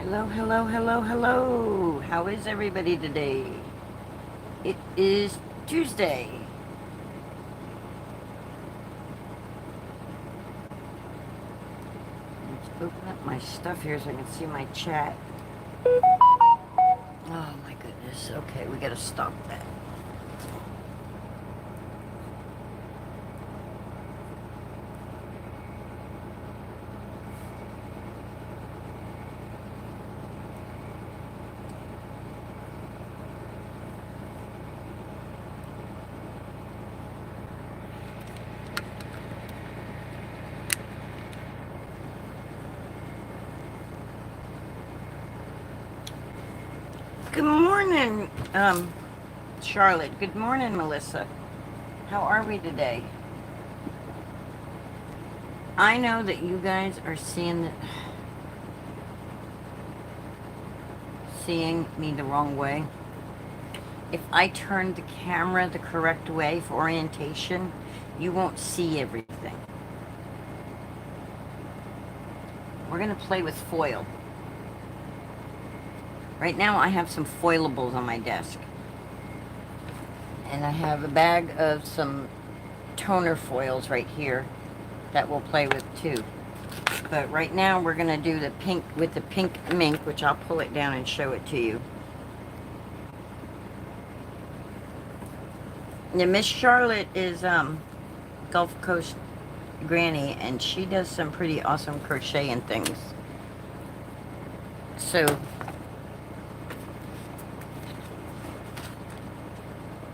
Hello, hello, hello, hello. How is everybody today? It is Tuesday. Let's open up my stuff here so I can see my chat. Oh my goodness. Okay, we gotta stop that. Good morning, Charlotte. Good morning, Melissa. How are we today? I know that you guys are seeing me the wrong way. If I turn the camera the correct way for orientation, you won't see everything. We're gonna play with foil. Right now I have some foilables on my desk. And I have a bag of some toner foils right here that we'll play with too. But right now we're gonna do the pink with the pink mink, which I'll pull it down and show it to you. Now Miss Charlotte is Gulf Coast Granny, and she does some pretty awesome crocheting things. So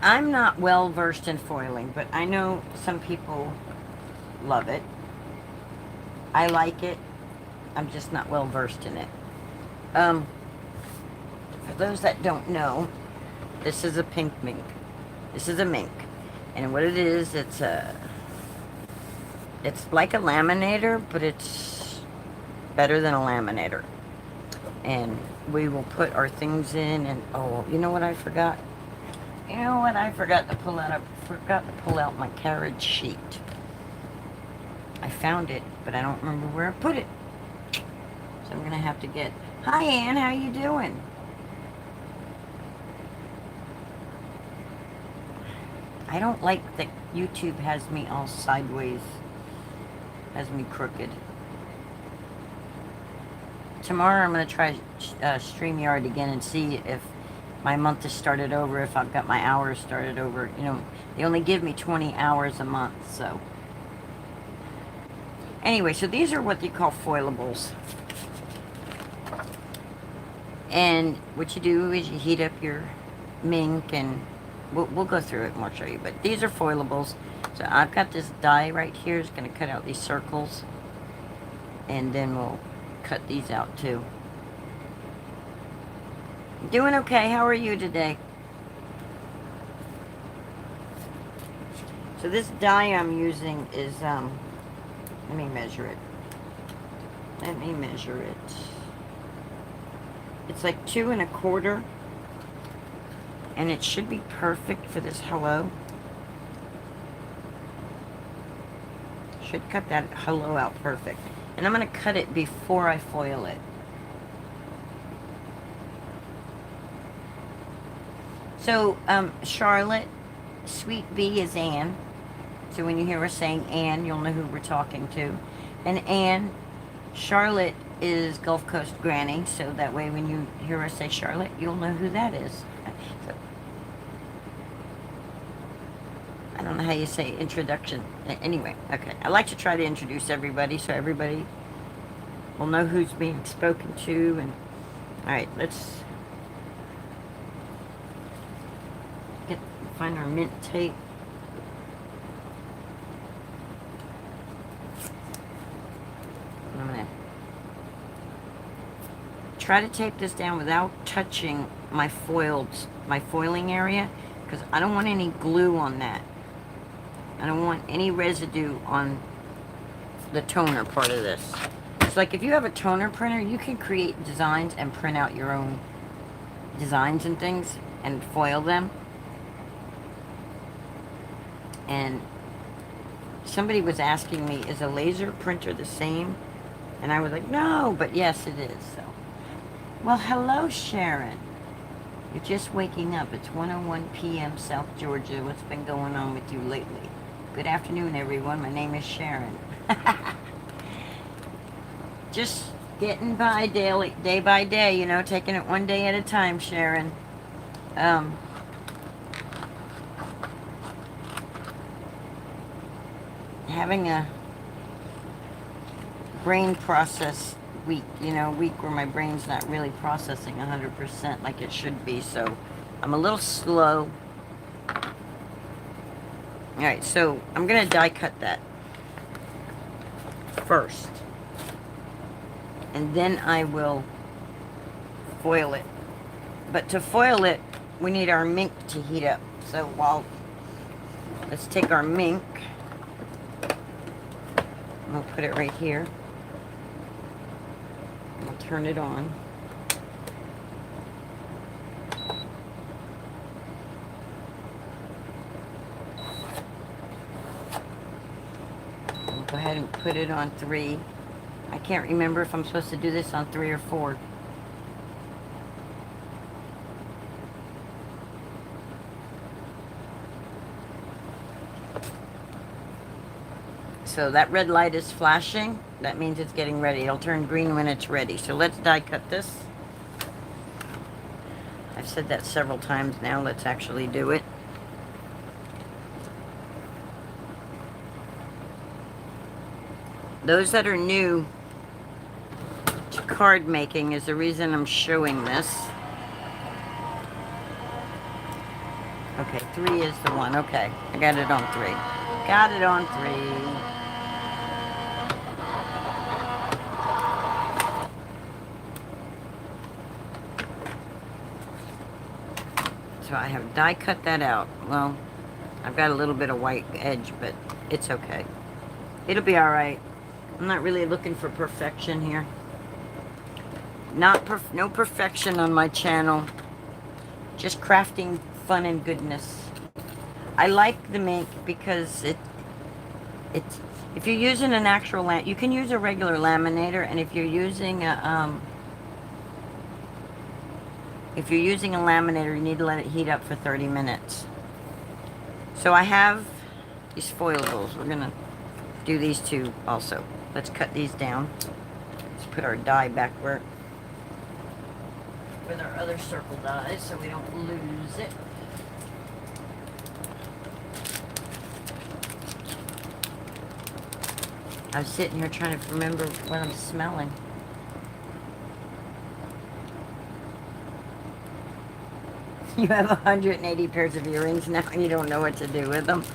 I'm not well versed in foiling, but I know some people love it. I like it. I'm just not well versed in it. For those that don't know, this is a pink mink. This is a mink. And what it is, it's like a laminator, but it's better than a laminator. And we will put our things in, and oh, you know what I forgot? You know what I forgot to pull out? I forgot to pull out my carriage sheet. I found it, but I don't remember where I put it. So I'm gonna have to get. Hi, Ann. How you doing? I don't like that YouTube has me all sideways, has me crooked. Tomorrow I'm gonna try StreamYard again and see if my month has started over, if I've got my hours started over. You know, they only give me 20 hours a month, so. Anyway, so these are what they call foilables. And what you do is you heat up your mink, and we'll go through it and we'll show you. But these are foilables. So I've got this die right here. It's going to cut out these circles. And then we'll cut these out too. Doing okay. How are you today? So this die I'm using is, let me measure it. Let me measure it. It's like 2 1/4. And it should be perfect for this hello. Should cut that hello out perfect. And I'm going to cut it before I foil it. So, Charlotte, Sweet V is Ann. So when you hear us saying Ann, you'll know who we're talking to. And Ann, Charlotte is Gulf Coast Granny. So that way when you hear us say Charlotte, you'll know who that is. So, I don't know how you say introduction. Anyway, okay. I like to try to introduce everybody so everybody will know who's being spoken to. And all right, let's find our mint tape. I'm gonna try to tape this down without touching my foiling area, because I don't want any glue on that. I don't want any residue on the toner part of this. It's like if you have a toner printer, you can create designs and print out your own designs and things and foil them. And somebody was asking me, is a laser printer the same? And I was like, no, but yes, it is. So Well, hello, Sharon. You're just waking up. It's 1:01 p.m. South Georgia. What's been going on with you lately? Good afternoon, everyone. My name is Sharon. Just getting by daily, day by day, you know, taking it one day at a time, Sharon. Having a brain process week, you know, week where my brain's not really processing 100% like it should be, so I'm a little slow. Alright, so I'm gonna die cut that first, and then I will foil it. But to foil it, we need our mink to heat up. So let's take our mink, and we'll put it right here. We'll turn it on. We'll go ahead and put it on 3. I can't remember if I'm supposed to do this on 3 or 4. So that red light is flashing. That means it's getting ready. It'll turn green when it's ready. So let's die cut this. I've said that several times now. Let's actually do it. Those that are new to card making is the reason I'm showing this. Okay, 3 is the one. Okay, I got it on 3. Got it on 3. So I have die cut that out. Well, I've got a little bit of white edge, but it's okay. It'll be alright. I'm not really looking for perfection here. No perfection on my channel. Just crafting fun and goodness. I like the mink because it's if you're using an actual you can use a regular laminator, and if you're using a laminator, you need to let it heat up for 30 minutes. So I have these foilables. We're gonna do these 2 also. Let's cut these down. Let's put our die back where with our other circle dies so we don't lose it. I was sitting here trying to remember what I'm smelling. You have 180 pairs of earrings now and you don't know what to do with them.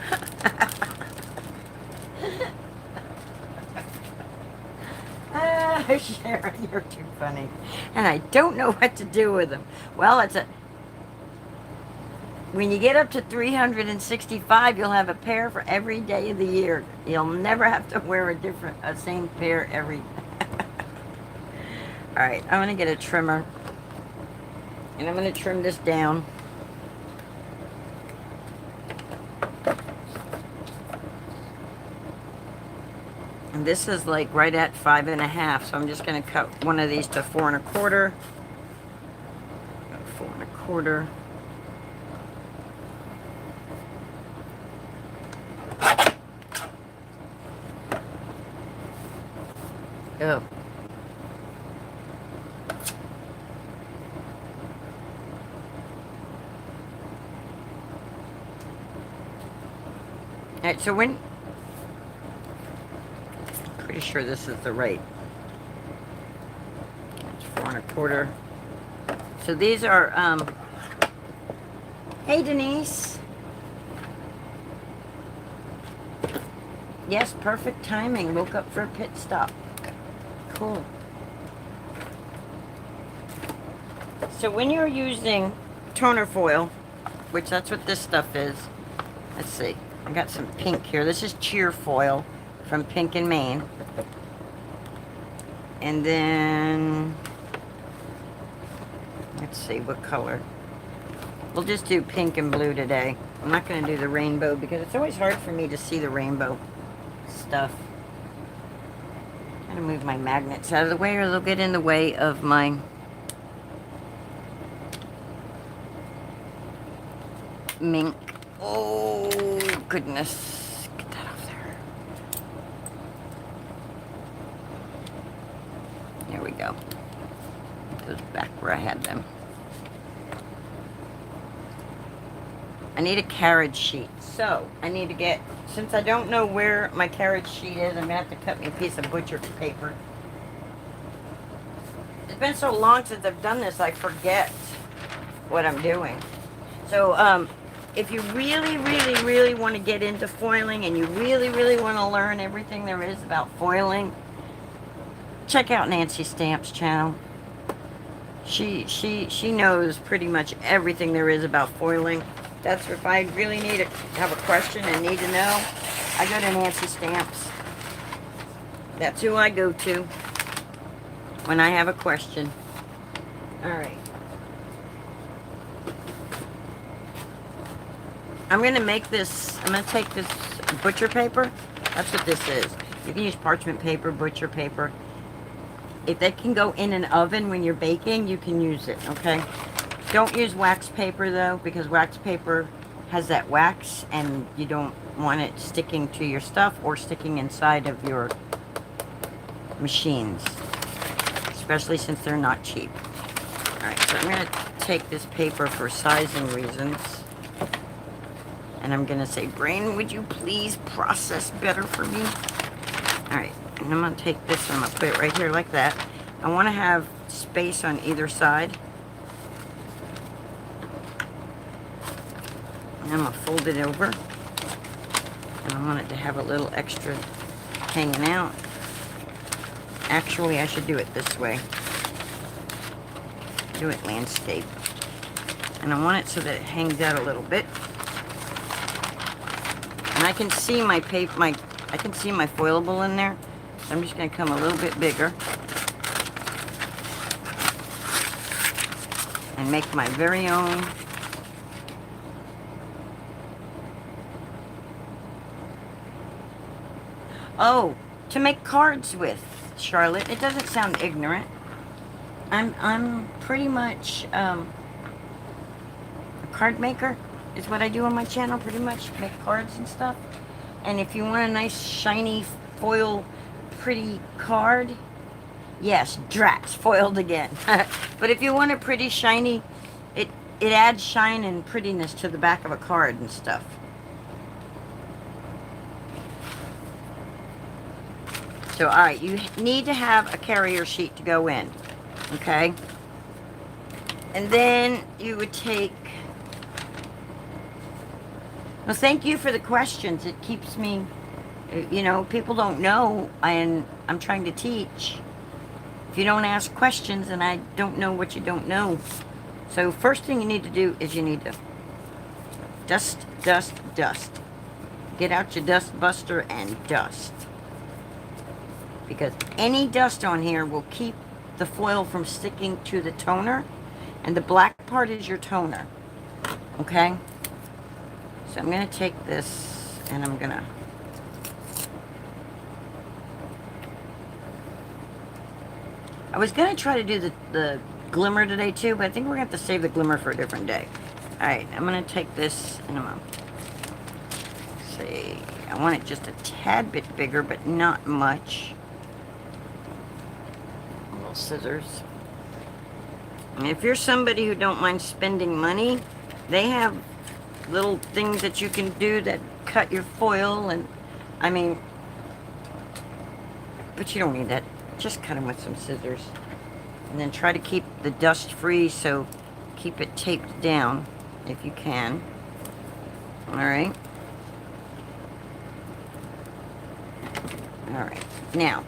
Sharon, you're too funny. And I don't know what to do with them. Well, when you get up to 365, you'll have a pair for every day of the year. You'll never have to wear a same pair every. All right, I'm gonna get a trimmer, and I'm gonna trim this down. And this is like right at 5.5, so I'm just gonna cut one of these to 4 1/4. 4 1/4. Oh. Alright, so pretty sure this is the right. It's 4 1/4. So these are, hey Denise. Yes, perfect timing. Woke up for a pit stop. Cool. So when you're using toner foil, which that's what this stuff is. Let's see. I got some pink here. This is cheer foil from Pink and Maine. And then, let's see, what color? We'll just do pink and blue today. I'm not going to do the rainbow because it's always hard for me to see the rainbow stuff. I'm going to move my magnets out of the way or they'll get in the way of my mink. Oh, goodness. Get that off there. There we go. Goes back where I had them. I need a carriage sheet. So, I need to get, since I don't know where my carriage sheet is, I'm going to have to cut me a piece of butcher paper. It's been so long since I've done this, I forget what I'm doing. So, if you really, really, really want to get into foiling and you really, really want to learn everything there is about foiling, check out Nancy Stamp's channel. She knows pretty much everything there is about foiling. That's if I really need to have a question and need to know, I go to Nancy Stamps. That's who I go to when I have a question. Alright. I'm going to make this, I'm going to take this butcher paper. That's what this is. You can use parchment paper, butcher paper. If they can go in an oven when you're baking, you can use it, okay? Don't use wax paper, though, because wax paper has that wax, and you don't want it sticking to your stuff or sticking inside of your machines, especially since they're not cheap. Alright, so I'm going to take this paper for sizing reasons. And I'm going to say, brain, would you please process better for me? Alright, and I'm going to take this and I'm going to put it right here like that. I want to have space on either side. And I'm going to fold it over. And I want it to have a little extra hanging out. Actually, I should do it this way. Do it landscape. And I want it so that it hangs out a little bit. And I can see my paper, I can see my foilable in there. So I'm just going to come a little bit bigger. And make my very own. Oh, to make cards with, Charlotte. It doesn't sound ignorant. I'm pretty much a card maker. Is what I do on my channel, pretty much. Make cards and stuff. And if you want a nice, shiny, foil, pretty card, yes, Drax, foiled again. But if you want a pretty, shiny, it adds shine and prettiness to the back of a card and stuff. So, alright, you need to have a carrier sheet to go in. Okay? And then you would take... Well, thank you for the questions. It keeps me, you know, people don't know, and I'm trying to teach. If you don't ask questions, then I don't know what you don't know. So first thing you need to do is you need to dust, dust, dust. Get out your dust buster and dust. Because any dust on here will keep the foil from sticking to the toner, and the black part is your toner. Okay? So I'm going to take this and I'm going to I was going to try to do the glimmer today too, but I think we're going to have to save the glimmer for a different day. Alright, I'm going to take this and I'm going to say, I want it just a tad bit bigger, but not much. Little scissors. And if you're somebody who don't mind spending money, they have little things that you can do that cut your foil, and I mean, but you don't need that. Just cut them with some scissors, and then try to keep the dust free, so keep it taped down if you can. Alright. Alright. Now,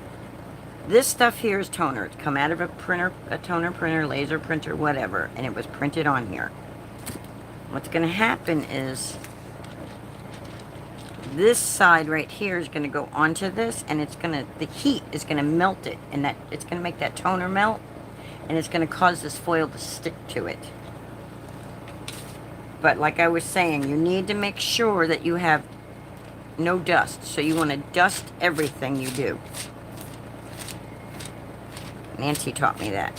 this stuff here is toner. It's come out of a printer, a toner printer, laser printer, whatever, and it was printed on here. What's going to happen is this side right here is going to go onto this, and it's going to, the heat is going to melt it, and that it's going to make that toner melt, and it's going to cause this foil to stick to it. But like I was saying, you need to make sure that you have no dust. So you want to dust everything you do. Nancy taught me that.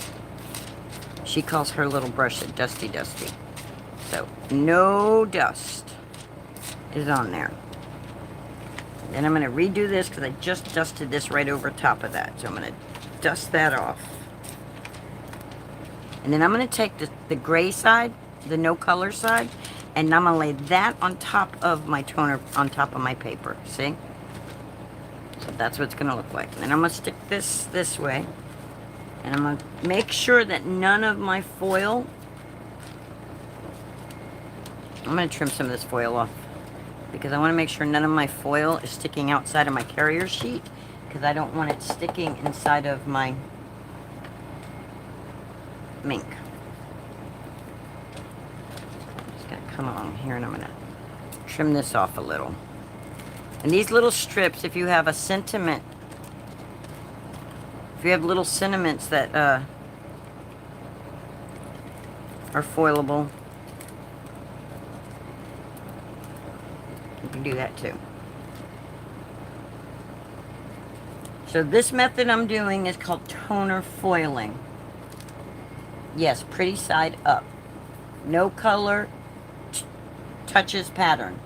She calls her little brush a Dusty Dusty. So no dust is on there. Then I'm going to redo this because I just dusted this right over top of that. So I'm going to dust that off. And then I'm going to take the gray side, the no color side, and I'm going to lay that on top of my toner, on top of my paper. See? So that's what it's going to look like. And then I'm going to stick this way. And I'm going to make sure that none of my foil... I'm going to trim some of this foil off, because I want to make sure none of my foil is sticking outside of my carrier sheet, because I don't want it sticking inside of my mink. I'm just going to come along here and I'm going to trim this off a little. And these little strips, if you have a sentiment, if you have little sentiments that are foilable, you can do that too. So this method I'm doing is called toner foiling. Yes, pretty side up. No color touches pattern.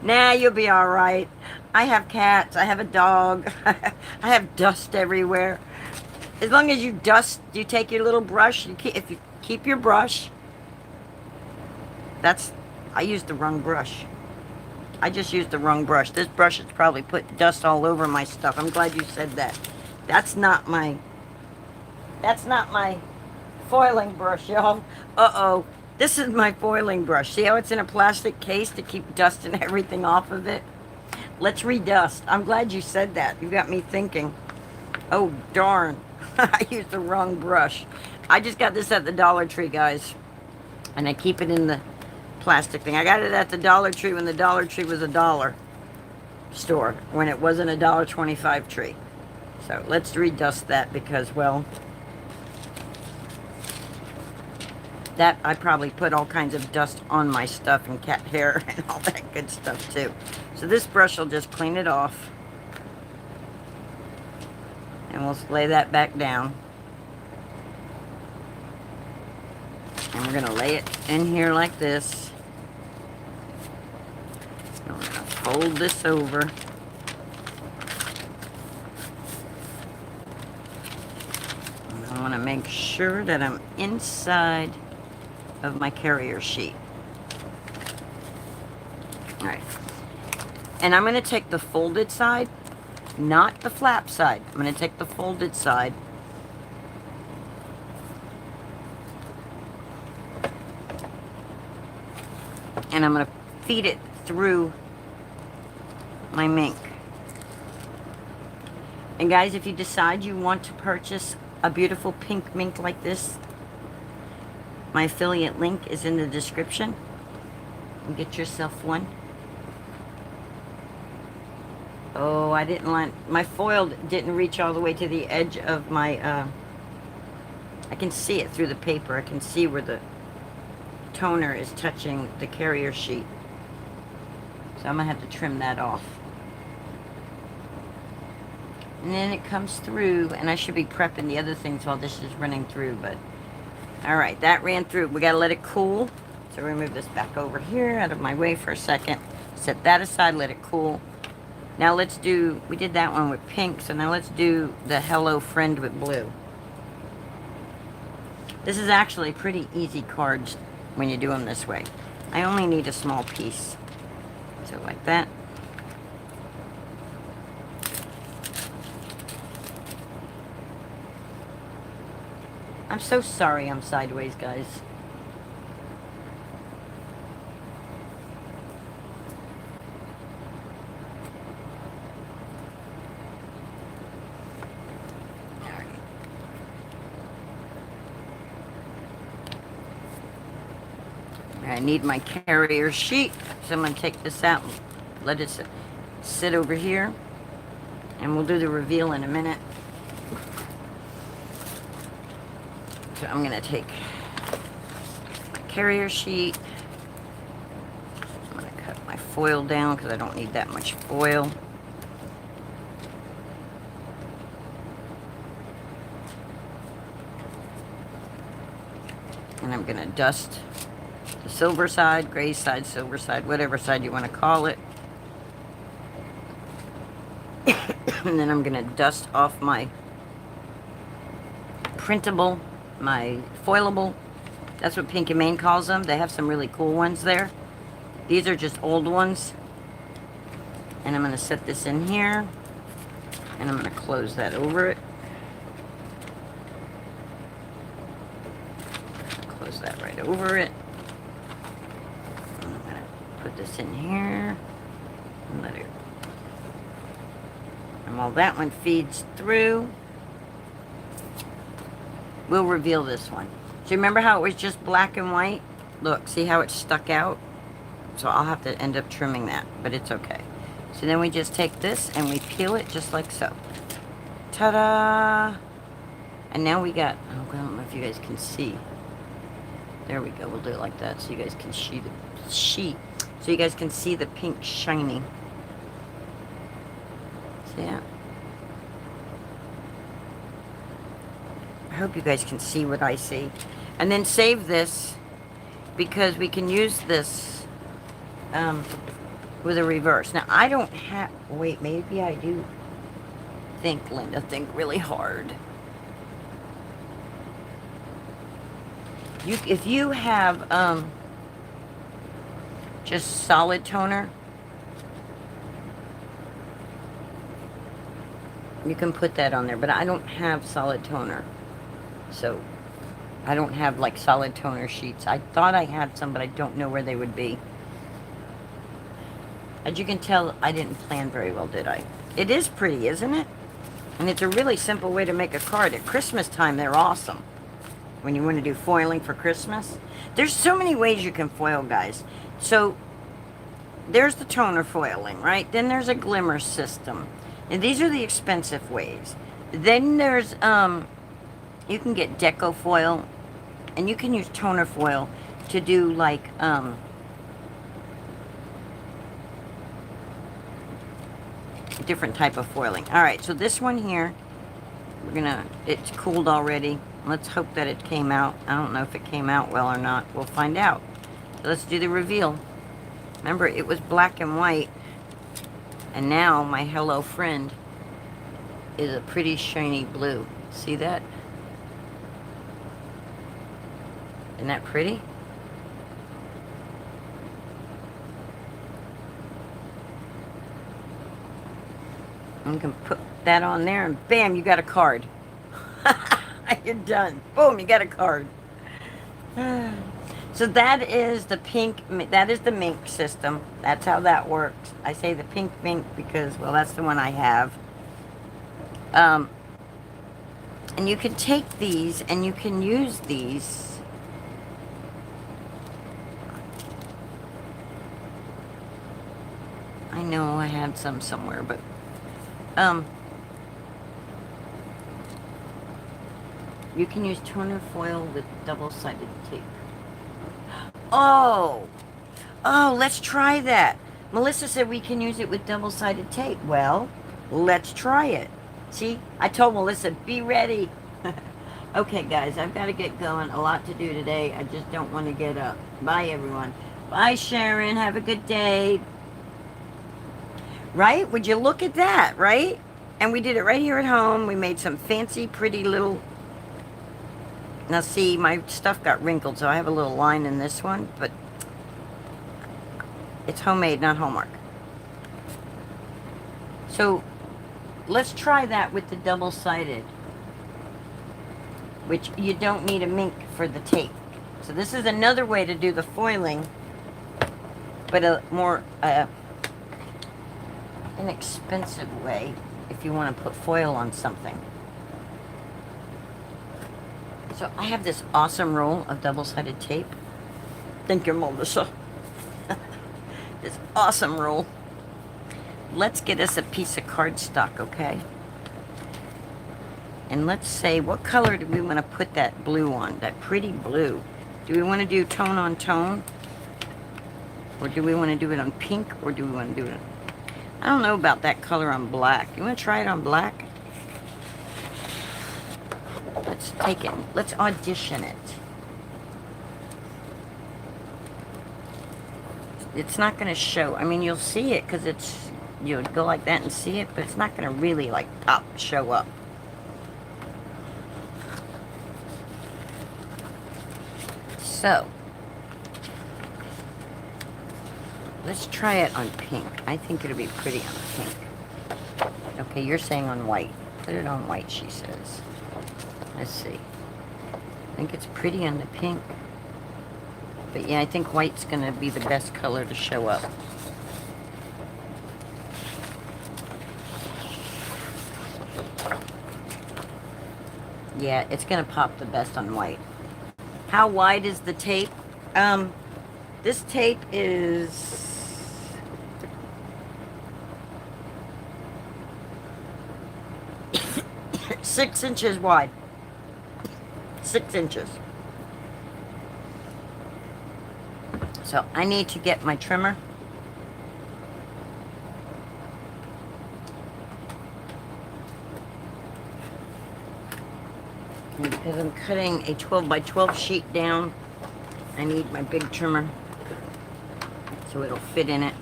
Nah, you'll be all right. I have cats. I have a dog. I have dust everywhere. As long as you dust, you take your little brush. If you keep your brush. I used the wrong brush. I just used the wrong brush. This brush has probably put dust all over my stuff. I'm glad you said that. That's not my foiling brush, y'all. Uh-oh. This is my foiling brush. See how it's in a plastic case to keep dust and everything off of it? Let's redust. I'm glad you said that. You got me thinking. Oh, darn. I used the wrong brush. I just got this at the Dollar Tree, guys. And I keep it in the plastic thing. I got it at the Dollar Tree when the Dollar Tree was a dollar store, when it wasn't a $1.25 tree. So let's redust that because, well, that I probably put all kinds of dust on my stuff and cat hair and all that good stuff too. So this brush will just clean it off. And we'll lay that back down. And we're going to lay it in here like this. And we're going to fold this over. And I want to make sure that I'm inside of my carrier sheet. Alright. And I'm going to take the folded side, not the flap side. I'm going to take the folded side. And I'm going to feed it through my mink. And guys, if you decide you want to purchase a beautiful pink mink like this, my affiliate link is in the description. And get yourself one. Oh, I didn't want... My foil didn't reach all the way to the edge of my... I can see it through the paper. I can see where the toner is touching the carrier sheet. So I'm going to have to trim that off. And then it comes through, and I should be prepping the other things while this is running through, but... Alright, that ran through. We got to let it cool. So we move this back over here, out of my way for a second. Set that aside, let it cool. Now let's do... We did that one with pink, so now let's do the Hello Friend with blue. This is actually pretty easy cards when you do them this way. I only need a small piece. So like that. I'm so sorry I'm sideways, guys. I need my carrier sheet, so I'm going to take this out and let it sit over here. And we'll do the reveal in a minute. So I'm going to take my carrier sheet. I'm going to cut my foil down because I don't need that much foil. And I'm going to dust the silver side, gray side, silver side, whatever side you want to call it. And then I'm going to dust off my printable, my foilable. That's what Pink and Main calls them. They have some really cool ones there. These are just old ones. And I'm going to set this in here. And I'm going to close that over it. Close that right over it. And I'm going to put this in here. And let it. And while that one feeds through, we'll reveal this one. So remember how it was just black and white? Look, see how it stuck out? So I'll have to end up trimming that, but it's okay. So then we just take this and we peel it just like so. Ta-da! And now we got, oh, I don't know if you guys can see. There we go, we'll do it like that so you guys can see so you guys can see the pink shiny. See that? I hope you guys can see what I see. And then save this because we can use this with a reverse. Now, I don't have... Wait, maybe I do. Think, Linda. Think really hard. If you have just solid toner, you can put that on there. But I don't have solid toner. So, I don't have, like, solid toner sheets. I thought I had some, but I don't know where they would be. As you can tell, I didn't plan very well, did I? It is pretty, isn't it? And it's a really simple way to make a card. At Christmas time, they're awesome. When you want to do foiling for Christmas. There's so many ways you can foil, guys. So, there's the toner foiling, right? Then there's a glimmer system. And these are the expensive ways. Then there's, you can get deco foil. And you can use toner foil to do, like, different type of foiling. Alright, so this one here, we're gonna, it's cooled already. Let's hope that it came out. I don't know if it came out well or not. We'll find out. So let's do the reveal. Remember, it was black and white. And now my hello friend is a pretty shiny blue. See that? Isn't that pretty? You can put that on there and bam, you got a card. You're done. Boom, you got a card. So that is the pink, that is the mink system. That's how that works. I say the pink mink because, well, that's the one I have. And you can take these and you can use these. I know I had some somewhere, but you can use toner foil with double-sided tape. Oh, let's try that. Melissa said we can use it with double-sided tape. Well, let's try it. See, I told Melissa, be ready. Okay, guys, I've got to get going. A lot to do today. I just don't want to get up. Bye, everyone. Bye, Sharon. Have a good day. Right? Would you look at that, right? And we did it right here at home. We made some fancy, pretty little... Now, see, my stuff got wrinkled, so I have a little line in this one, but it's homemade, not Hallmark. So, let's try that with the double-sided, which you don't need a mink for the tape. So this is another way to do the foiling, but a more inexpensive way if you want to put foil on something. So I have this awesome roll of double-sided tape. Thank you, Melissa. This awesome roll. Let's get us a piece of cardstock, okay? And let's say, what color do we want to put that blue on? That pretty blue. Do we want to do tone on tone? Or do we want to do it on pink? Or do we want to do it on... I don't know about that color on black. You want to try it on black? Let's take it. Let's audition it. it's not going to show. I mean, you'll see it because it's, you would go like that and see it, but it's not going to really like pop, show up. So, let's try it on pink. I think it'll be pretty on pink. Okay, you're saying on white. Put it on white, she says. Let's see. I think it's pretty on the pink. But yeah, I think white's going to be the best color to show up. Yeah, it's going to pop the best on white. How wide is the tape? This tape is 6 inches wide. 6 inches. So I need to get my trimmer. And because I'm cutting a 12 by 12 sheet down, I need my big trimmer so it'll fit in it.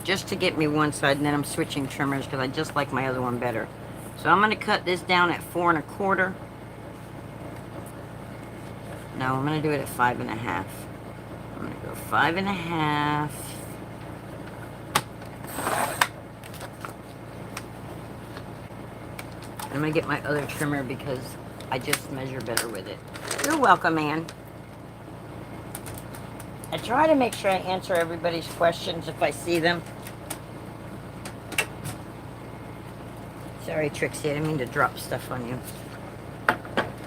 Just to get me one side, and then I'm switching trimmers because I just like my other one better. So I'm going to cut this down at 4 1/4. No, I'm going to do it at 5 1/2. I'm going to go 5 1/2. I'm going to get my other trimmer because I just measure better with it. You're welcome, Ann. I try to make sure I answer everybody's questions if I see them. Sorry, Trixie, I didn't mean to drop stuff on you.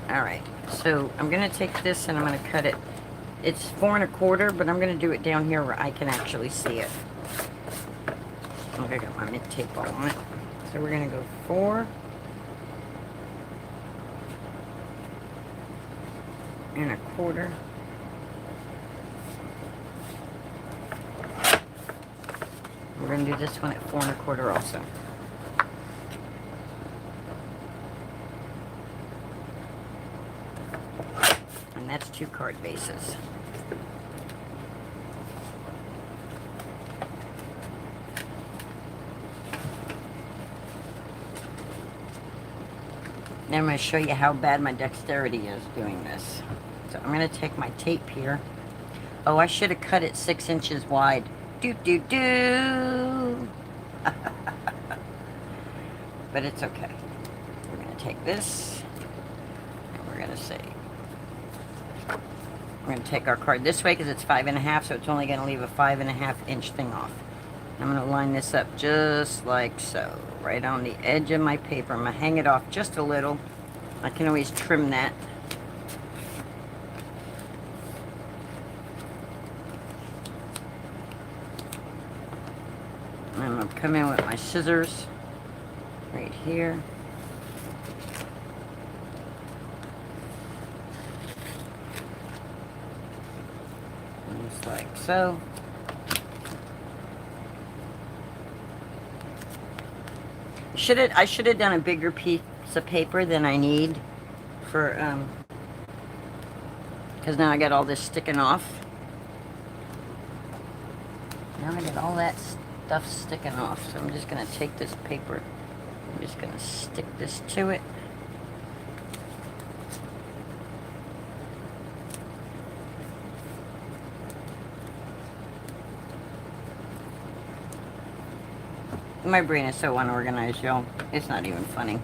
Alright, so I'm going to take this and I'm going to cut it. It's 4 1/4, but I'm going to do it down here where I can actually see it. Okay, I got my mint tape all on it. So we're going to go 4 1/4. We're going to do this one at 4 1/4 also. And that's 2 card bases. Now I'm going to show you how bad my dexterity is doing this. So I'm going to take my tape here. Oh, I should have cut it 6 inches wide. Do. But it's okay. We're going to take this and we're going to say, we're going to take our card this way because it's 5 1/2, so it's only going to leave a 5 1/2 inch thing off. I'm going to line this up just like so, right on the edge of my paper. I'm going to hang it off just a little. I can always trim that. I'm going to come in with my scissors right here. Just like so. I should have done a bigger piece of paper than I need for, because now I got all this sticking off. Now I got all that stuff sticking off, so I'm just going to take this paper, I'm just going to stick this to it. My brain is so unorganized, y'all. It's not even funny.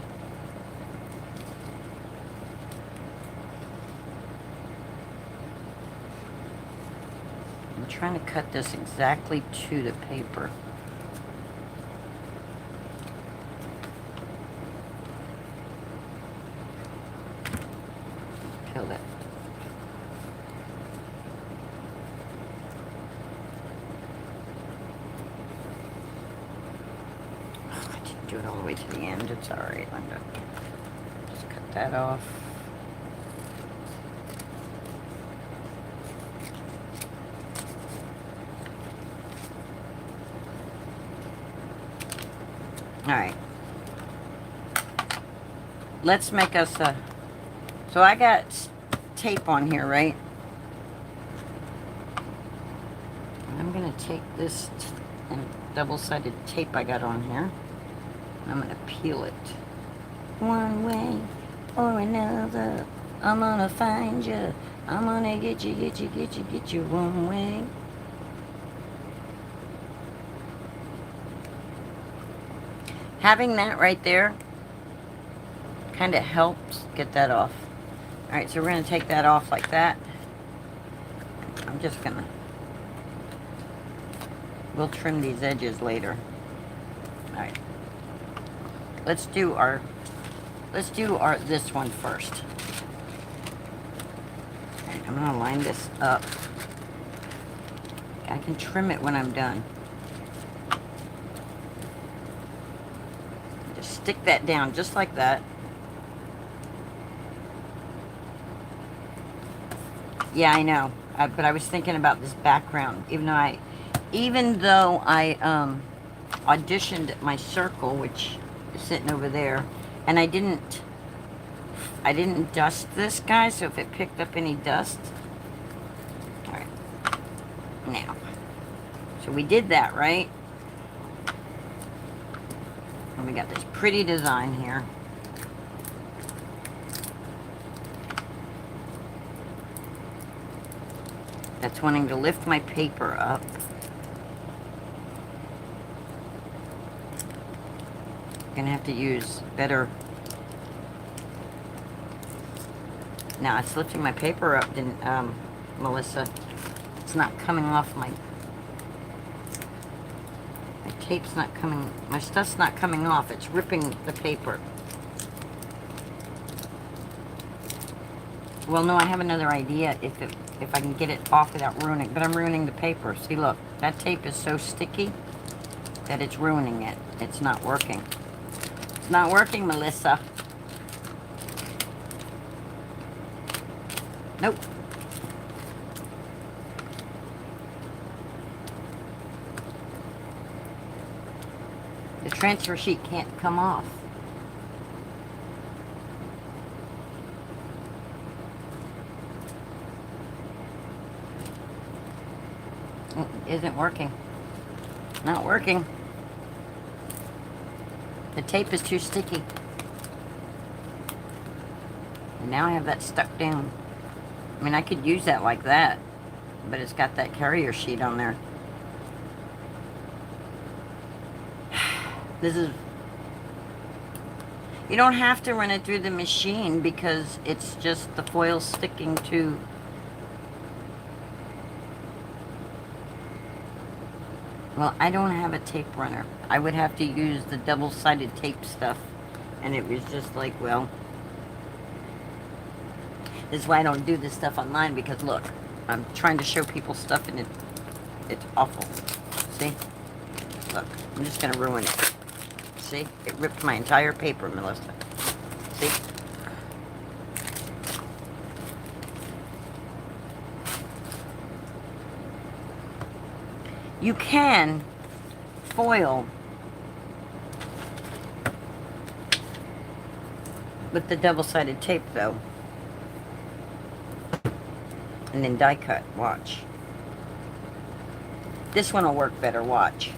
I'm trying to cut this exactly to the paper. Feel that. Do it all the way to the end. It's alright, Linda. Just cut that off. Alright. Let's make us a... So I got tape on here, right? going to take this and double-sided tape I got on here. I'm going to peel it. One way or another, I'm going to find you. I'm going to get you one way. Having that right there kind of helps get that off. Alright, so we're going to take that off like that. I'm just going to... We'll trim these edges later. Alright. Let's do this one first. Alright, I'm going to line this up. I can trim it when I'm done. Just stick that down just like that. Yeah, I know. But I was thinking about this background. Even though I auditioned my circle, which is sitting over there, and I didn't dust this, guys. So if it picked up any dust, all right. Now, so we did that, right? And we got this pretty design here. That's wanting to lift my paper up. I'm gonna have to use better. Now it's lifting my paper up, then Melissa. It's not coming off my tape's not coming. My stuff's not coming off. It's ripping the paper. Well, no, I have another idea if I can get it off without ruining it. But I'm ruining the paper. See, look. That tape is so sticky that it's ruining it. It's not working. It's not working, Melissa. Nope. The transfer sheet can't come off. It isn't working. Not working. The tape is too sticky. And now I have that stuck down. I mean, I could use that like that, but it's got that carrier sheet on there. This is... You don't have to run it through the machine because it's just the foil sticking to... Well, I don't have a tape runner. I would have to use the double-sided tape stuff. And it was just like, well... This is why I don't do this stuff online, because look, I'm trying to show people stuff and it's awful. See? Look, I'm just going to ruin it. See? It ripped my entire paper, Melissa. See? You can foil with the double-sided tape, though. And then die cut. Watch. This one will work better. Watch.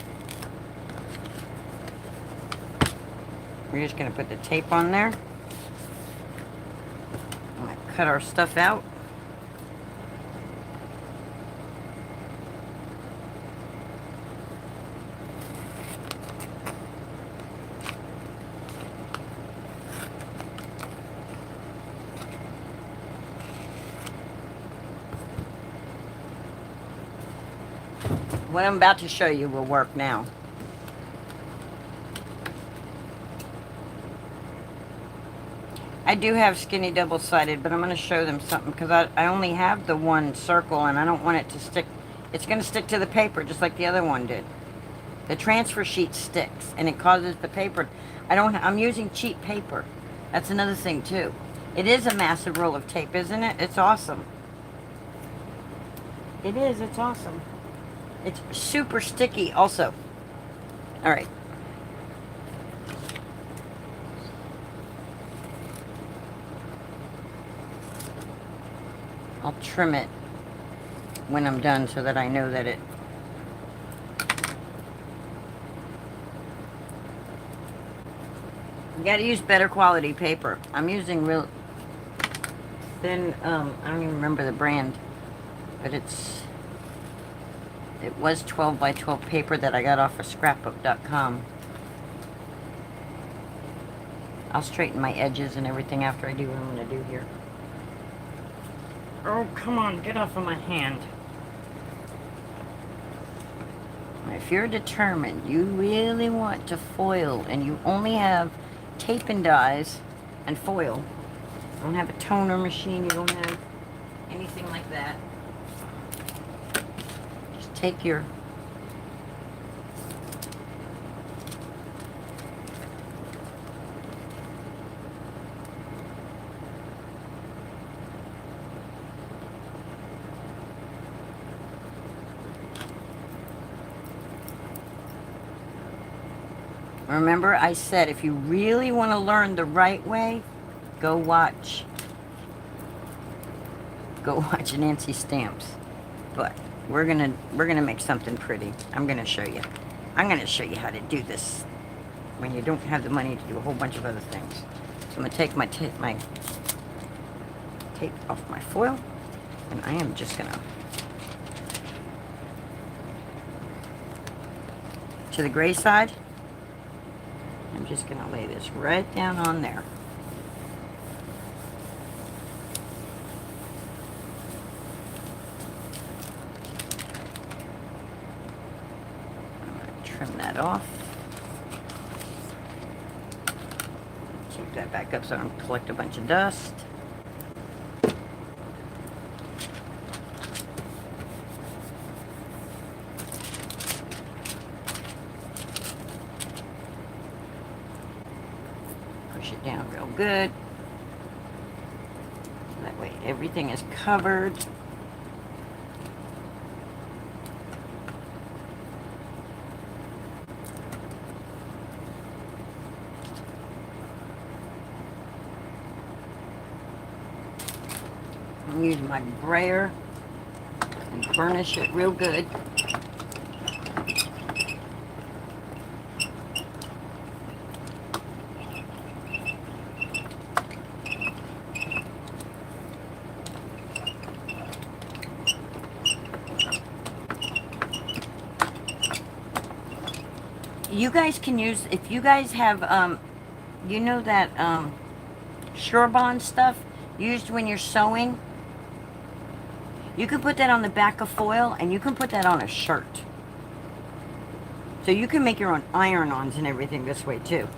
We're just going to put the tape on there. I'm going to cut our stuff out. What I'm about to show you will work now. I do have skinny double-sided, but I'm going to show them something because I only have the one circle and I don't want it to stick. It's going to stick to the paper just like the other one did. The transfer sheet sticks and it causes the paper. I'm using cheap paper. That's another thing too. It is a massive roll of tape, isn't it? It's awesome. It is. It's awesome. It's super sticky also. Alright. I'll trim it when I'm done so that I know that You gotta use better quality paper. I'm using real thin, I don't even remember the brand, but it was 12 by 12 paper that I got off of scrapbook.com. I'll straighten my edges and everything after I do what I'm gonna do here. Oh, come on, get off of my hand. If you're determined, you really want to foil, and you only have tape and dies and foil, you don't have a toner machine, you don't have anything like that, just take your remember I said if you really want to learn the right way, go watch Nancy Stamps. But we're gonna make something pretty. I'm gonna show you how to do this when you don't have the money to do a whole bunch of other things. So I'm gonna take my tape off my foil, and I am just gonna to the gray side. I'm just gonna lay this right down on there. Trim that off. Keep that back up so I don't collect a bunch of dust. Push it down real good. That way everything is covered. Use my brayer and burnish it real good. You guys can use, if you guys have, you know that Sure Bond stuff used when you're sewing? You can put that on the back of foil, and you can put that on a shirt. So you can make your own iron-ons and everything this way too.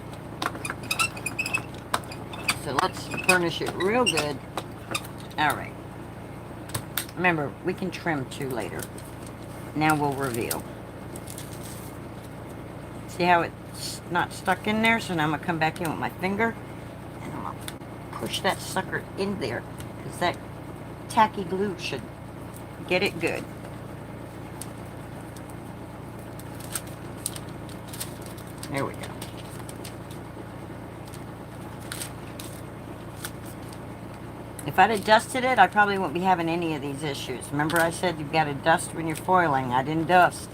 So let's burnish it real good. Alright. Remember, we can trim too later. Now we'll reveal. See how it's not stuck in there? So now I'm going to come back in with my finger, and I'm going to push that sucker in there, because that tacky glue should get it good. There we go. If I'd have dusted it, I probably wouldn't be having any of these issues. Remember I said you've got to dust when you're foiling. I didn't dust.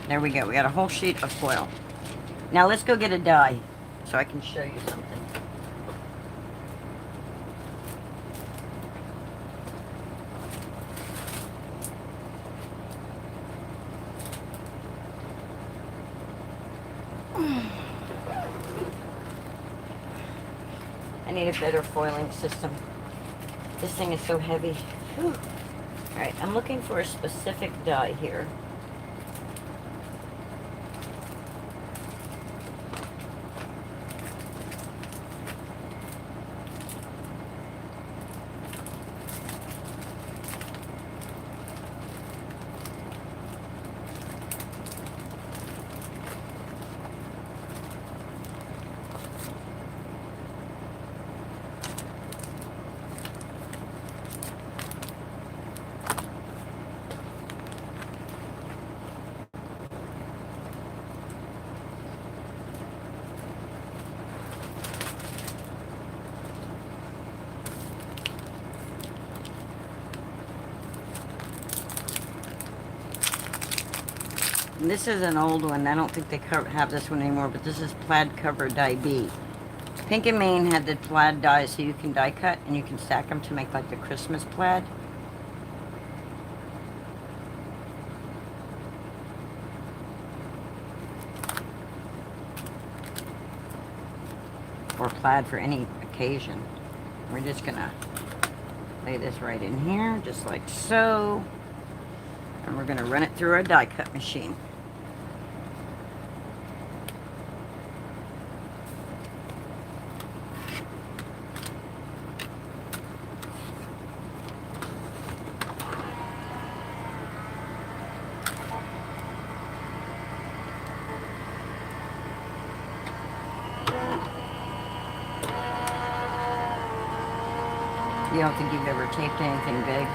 There we go. We got a whole sheet of foil. Now let's go get a die so I can show you something. I need a better foiling system. This thing is so heavy. Whew. Alright, I'm looking for a specific die here. This is an old one. I don't think they have this one anymore, but this is Plaid Cover Die B. Pink and Main had the plaid dies, so you can die cut and you can stack them to make like the Christmas plaid. Or plaid for any occasion. We're just gonna lay this right in here, just like so. And we're gonna run it through our die cut machine. You don't think you've ever taped anything big?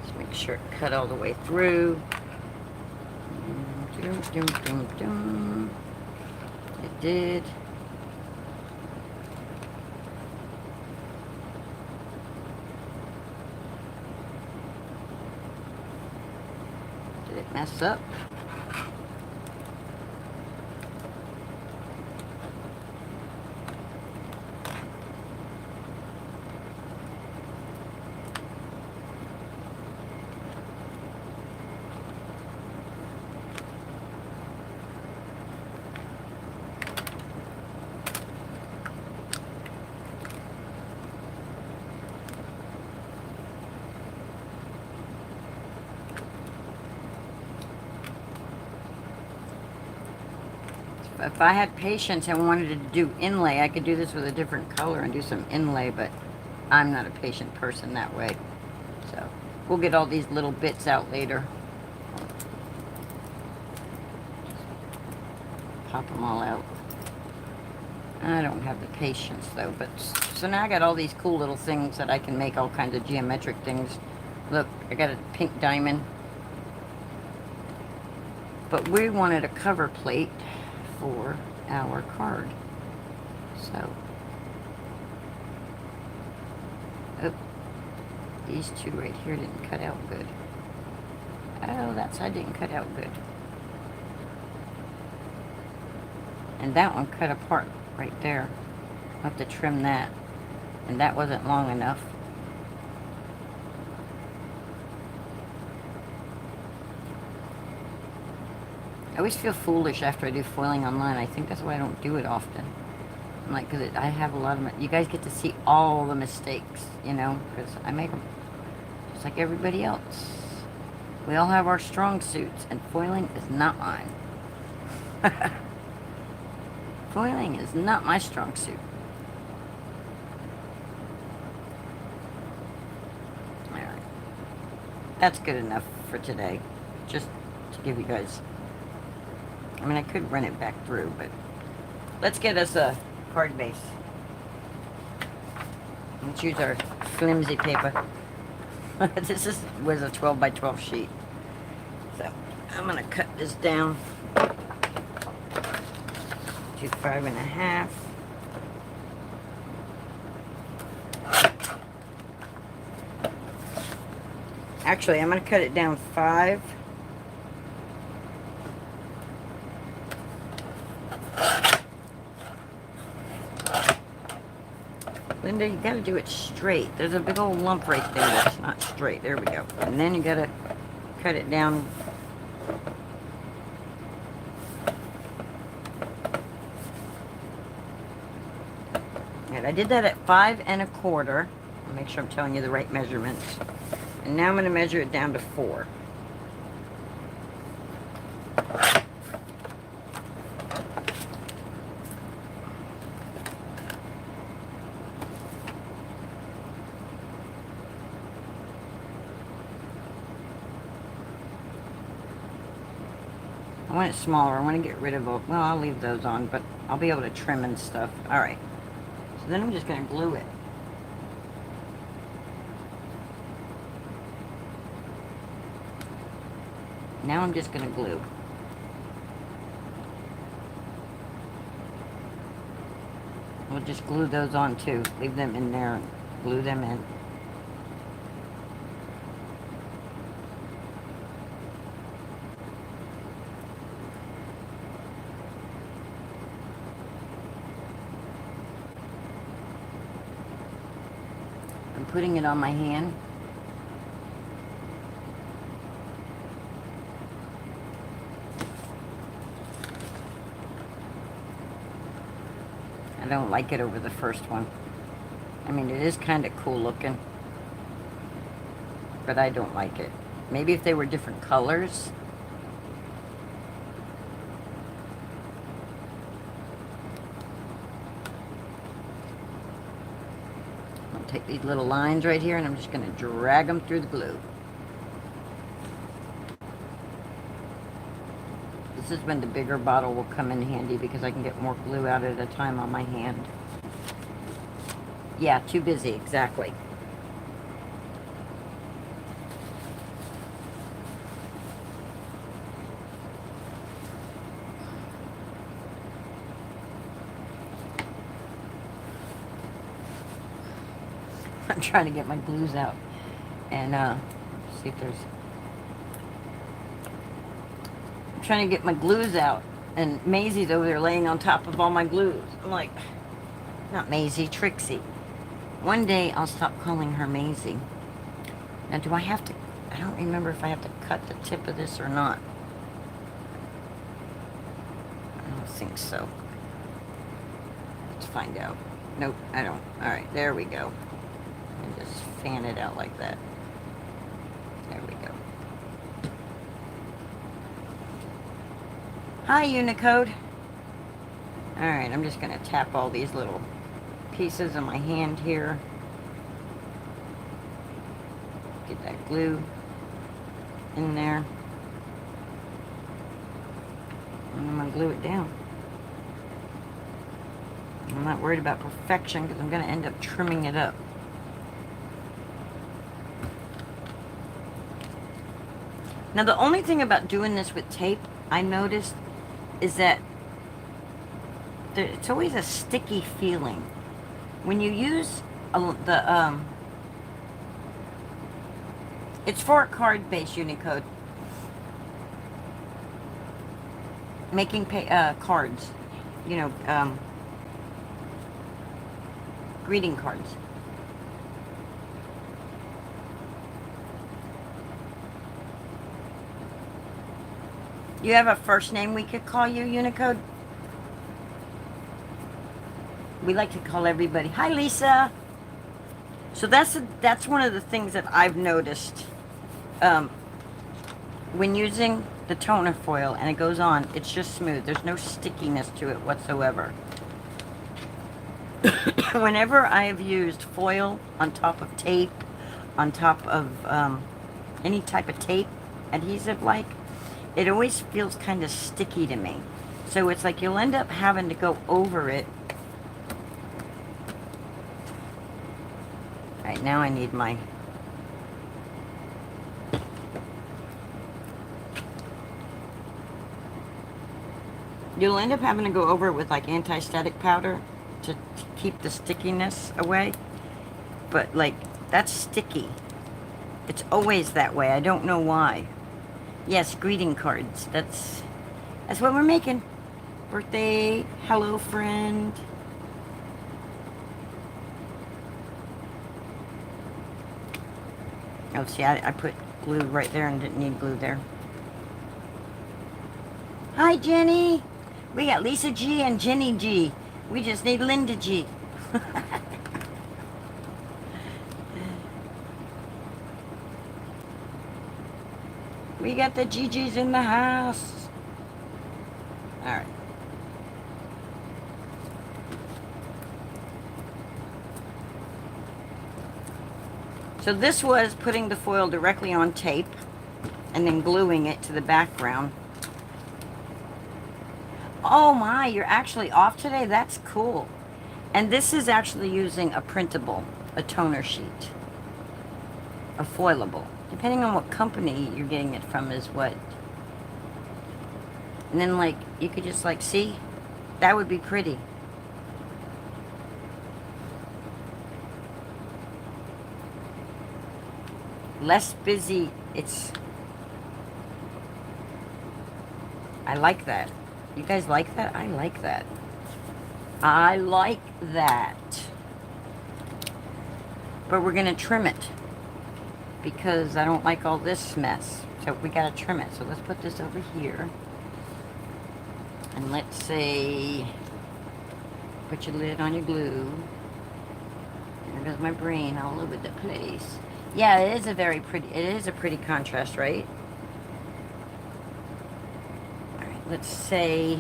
Just make sure it cut all the way through. It did. Did it mess up? If I had patience and wanted to do inlay, I could do this with a different color and do some inlay, but I'm not a patient person that way. So we'll get all these little bits out later. Pop them all out. I don't have the patience though, but so now I got all these cool little things that I can make all kinds of geometric things. Look, I got a pink diamond. But we wanted a cover plate for our card. So, oh, these two right here didn't cut out good. Oh, that side didn't cut out good. And that one cut apart right there. I'll have to trim that. And that wasn't long enough. I always feel foolish after I do foiling online. I think that's why I don't do it often. I'm like, because I have a lot of... You guys get to see all the mistakes, you know, because I make them just like everybody else. We all have our strong suits, and foiling is not mine. Foiling is not my strong suit. Alright. That's good enough for today. Just to give you guys... I mean, I could run it back through, but let's get us a card base. Let's use our flimsy paper. This was a 12 by 12 sheet. So I'm going to cut this down to 5.5. Actually, I'm going to cut it down 5. Linda, you gotta do it straight. There's a big old lump right there that's not straight. There we go. And then you gotta cut it down. And I did that at 5 1/4. I'll make sure I'm telling you the right measurements. And now I'm gonna measure it down to 4. I want it smaller. I want to get rid of all... Well, I'll leave those on, but I'll be able to trim and stuff. Alright. So then I'm just going to glue it. Now I'm just going to glue. I'm well just glue those on too. Leave them in there and glue them in. I'm putting it on my hand. I don't like it over the first one. I mean, it is kind of cool looking, but I don't like it. Maybe if they were different colors. I'll take these little lines right here and I'm just going to drag them through the glue. This is when the bigger bottle will come in handy because I can get more glue out at a time on my hand. Yeah, too busy, exactly. I'm trying to get my glues out and see if there's... I'm trying to get my glues out and Maisie's over there laying on top of all my glues. I'm like, not Maisie, Trixie. One day I'll stop calling her Maisie. Now do I have to, I don't remember if I have to cut the tip of this or not. I don't think so. Let's find out. Nope, I don't. Alright, there we go. And just fan it out like that. There we go. Hi, Unicode. Alright, I'm just going to tap all these little pieces in my hand here. Get that glue in there. And I'm going to glue it down. I'm not worried about perfection because I'm going to end up trimming it up. Now the only thing about doing this with tape, I noticed, is that it's always a sticky feeling. When you use it's for a card-based Unicode. Making cards, you know, greeting cards. You have a first name we could call you, Unicode? We like to call everybody, hi Lisa. So that's one of the things that I've noticed when using the toner foil and it goes on, it's just smooth. There's no stickiness to it whatsoever. Whenever I've used foil on top of tape, on top of any type of tape, adhesive like, it always feels kind of sticky to me. So it's like you'll end up having to go over it. Alright, now I need my... You'll end up having to go over it with like anti-static powder to keep the stickiness away. But like, that's sticky. It's always that way. I don't know why. Yes, greeting cards. That's what we're making. Birthday, hello friend. Oh, see, I put glue right there and didn't need glue there. Hi, Jenny. We got Lisa G and Jenny G. We just need Linda G. We got the GGs in the house. Alright. So this was putting the foil directly on tape and then gluing it to the background. Oh my, you're actually off today? That's cool. And this is actually using a printable, a toner sheet. A foilable. Depending on what company you're getting it from is what. And then like, you could just like, see? That would be pretty. less busy. I like that. You guys like that? I like that. I like that. But we're gonna trim it because I don't like all this mess. So we gotta trim it. So let's put this over here. And let's say, put your lid on your glue. There goes my brain all over the place. Yeah, it is a very pretty, it is a pretty contrast, right? All right, let's say,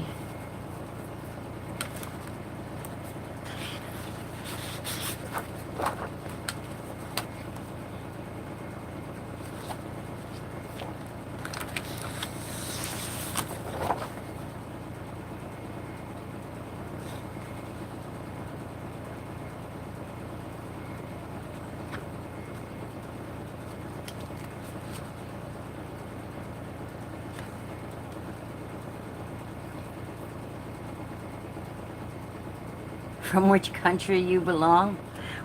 from which country you belong?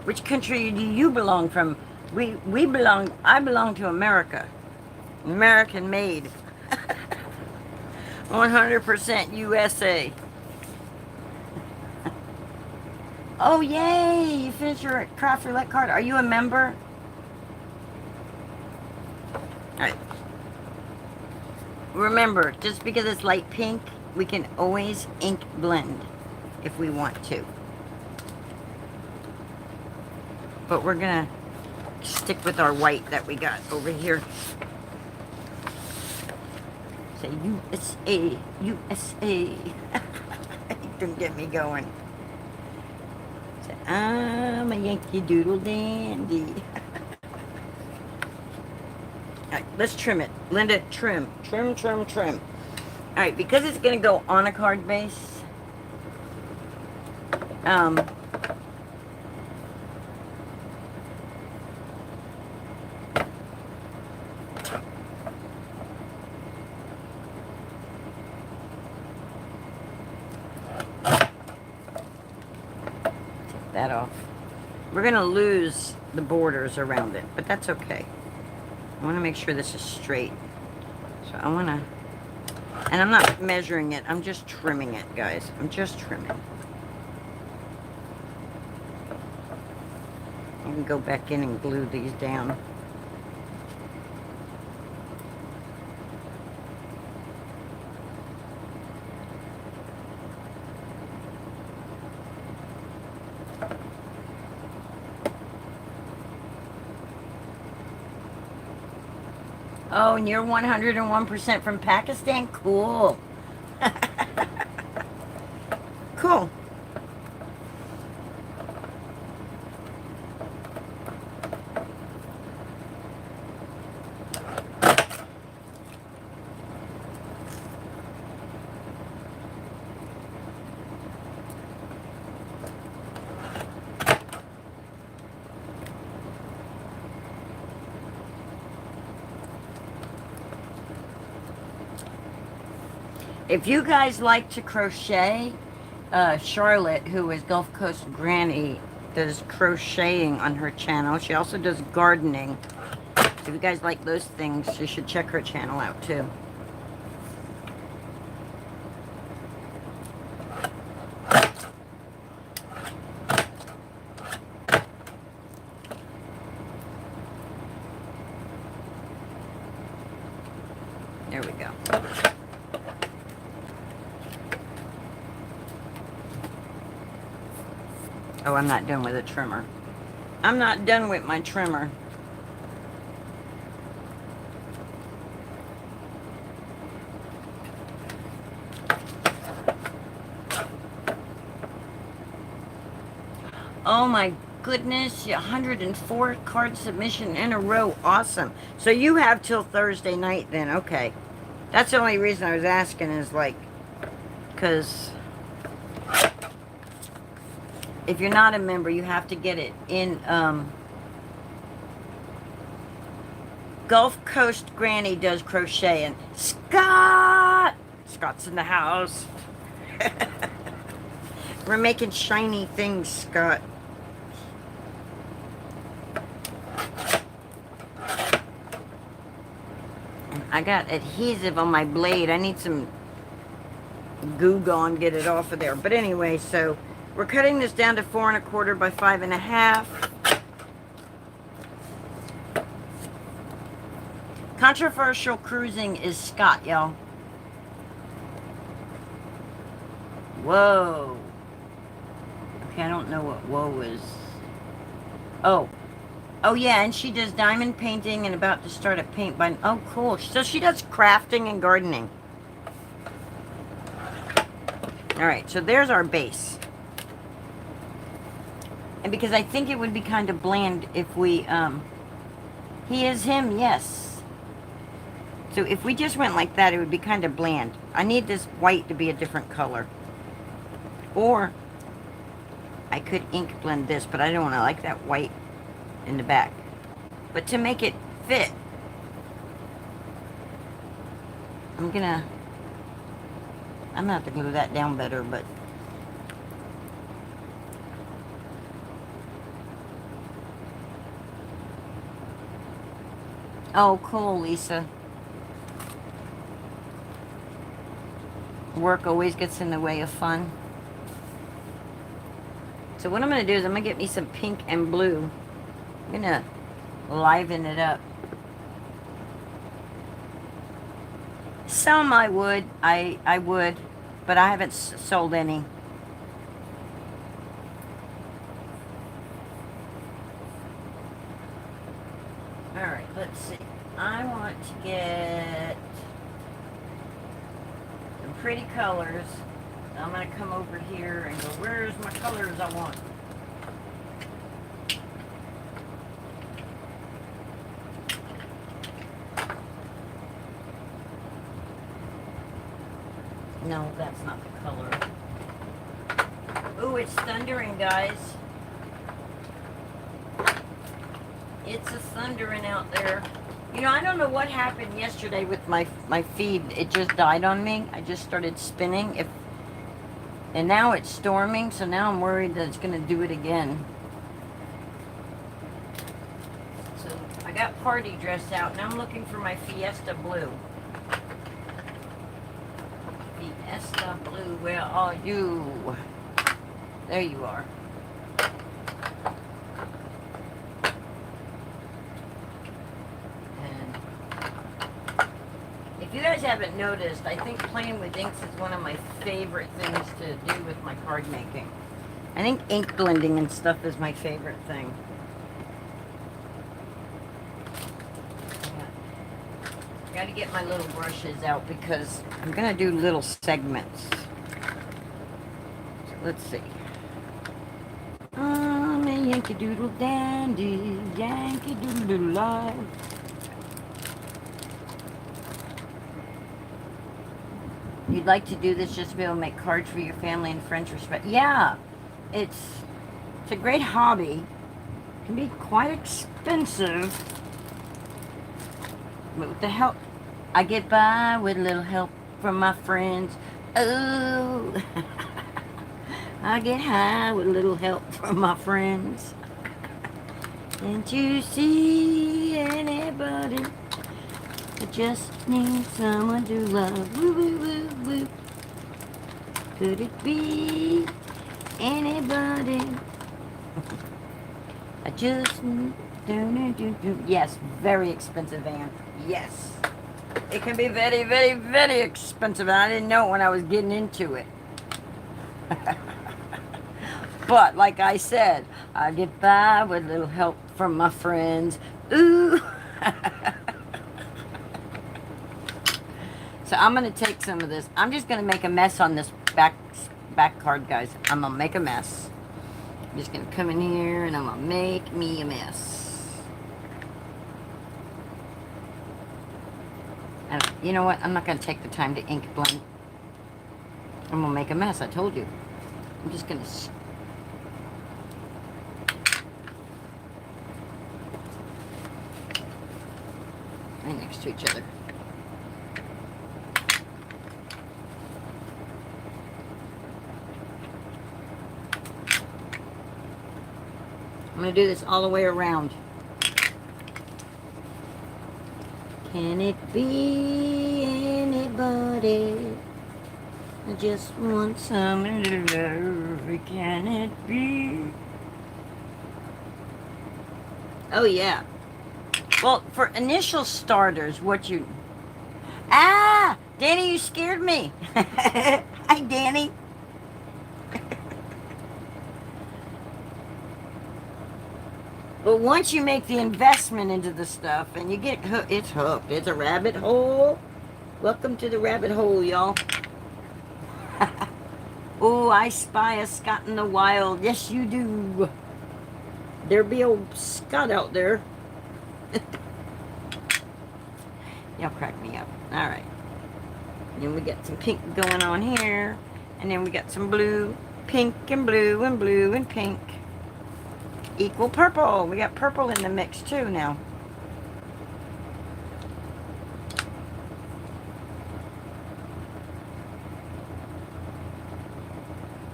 Which country do you belong from? I belong to America. American made. 100% USA. Oh, yay! You finished your craft roulette card. Are you a member? Alright. Remember, just because it's light pink, we can always ink blend if we want to. But we're gonna stick with our white that we got over here. Say USA, USA. Don't get me going. Say, I'm a Yankee Doodle Dandy. Alright, let's trim it. Linda, trim. Trim, trim, trim. Alright, because it's gonna go on a card base, that off. We're going to lose the borders around it, but that's okay. I want to make sure this is straight. So I want to, and I'm not measuring it, I'm just trimming it, guys. I'm just trimming. I can go back in and glue these down. Oh, and you're 101% from Pakistan? Cool. Cool. If you guys like to crochet, Charlotte, who is Gulf Coast Granny, does crocheting on her channel. She also does gardening. If you guys like those things, you should check her channel out too. There we go. Oh, I'm not done with a trimmer. I'm not done with my trimmer. Oh my goodness, 104 card submission in a row. Awesome. So you have till Thursday night then. Okay. That's the only reason I was asking is like, because if you're not a member, you have to get it in Gulf Coast Granny does crocheting. Scott's in the house. We're making shiny things, Scott. I got adhesive on my blade. I need some Goo Gone, get it off of there. But anyway, so we're cutting this down to 4 1/4 by 5 1/2. Controversial cruising is Scott, y'all. Whoa. Okay, I don't know what whoa is. Oh. Oh, yeah, and she does diamond painting and about to start a paint by... Oh, cool. So she does crafting and gardening. All right, so there's our base. And because I think it would be kind of bland if we... He is him, yes. So if we just went like that, it would be kind of bland. I need this white to be a different color. Or I could ink blend this, but I don't want to like that white in the back. But to make it fit, I'm gonna have to glue that down better, but oh, cool, Lisa. Work always gets in the way of fun. So what I'm going to do is I'm going to get me some pink and blue. I'm going to liven it up. Some I would, I would, but I haven't sold any. Alright, let's see. I want to get some pretty colors. I'm going to come over here and go, where's my colors I want? No, that's not the color. Ooh, it's thundering, guys. It's a thundering out there. You know, I don't know what happened yesterday with my feed. It just died on me. I just started spinning. And now it's storming, so now I'm worried that it's going to do it again. So I got party dress out. Now I'm looking for my Fiesta blue. Fiesta blue, where are you? There you are. And if you guys haven't noticed, I think playing with inks is one of my favorite things to do with my card making. I think ink blending and stuff is my favorite thing. I gotta get my little brushes out because I'm gonna do little segments. So let's see. I'm a Yankee Doodle Dandy, Yankee Doodle Doodle Live. You'd like to do this just to be able to make cards for your family and friends. Yeah, it's a great hobby. It can be quite expensive. But with the help, I get by with a little help from my friends. Oh, I get high with a little help from my friends. Can't you see anybody that just needs someone to love? Woo, woo, woo, woo. Could it be anybody? I just yes, very expensive, Anne. Yes. It can be very, very, very expensive, and I didn't know it when I was getting into it. But, like I said, I get by with a little help from my friends. Ooh. So I'm going to take some of this. I'm just going to make a mess on this back card, guys. I'm going to make a mess. I'm just going to come in here, and I'm going to make me a mess. And you know what? I'm not going to take the time to ink blend. I'm going to make a mess. I told you. I'm just going to... right next to each other. I'm going to do this all the way around. Can it be anybody? I just want some love. Can it be? Oh, yeah. Well, for initial starters, what you... Ah! Danny, you scared me. Hi, Danny. But once you make the investment into the stuff and you get hooked, it's hooked. It's a rabbit hole. Welcome to the rabbit hole, y'all. Oh, I spy a Scott in the wild. Yes, you do. There be old Scott out there. Y'all crack me up. All right. Then we got some pink going on here. And then we got some blue. Pink and blue and blue and pink. Equal purple. We got purple in the mix too now.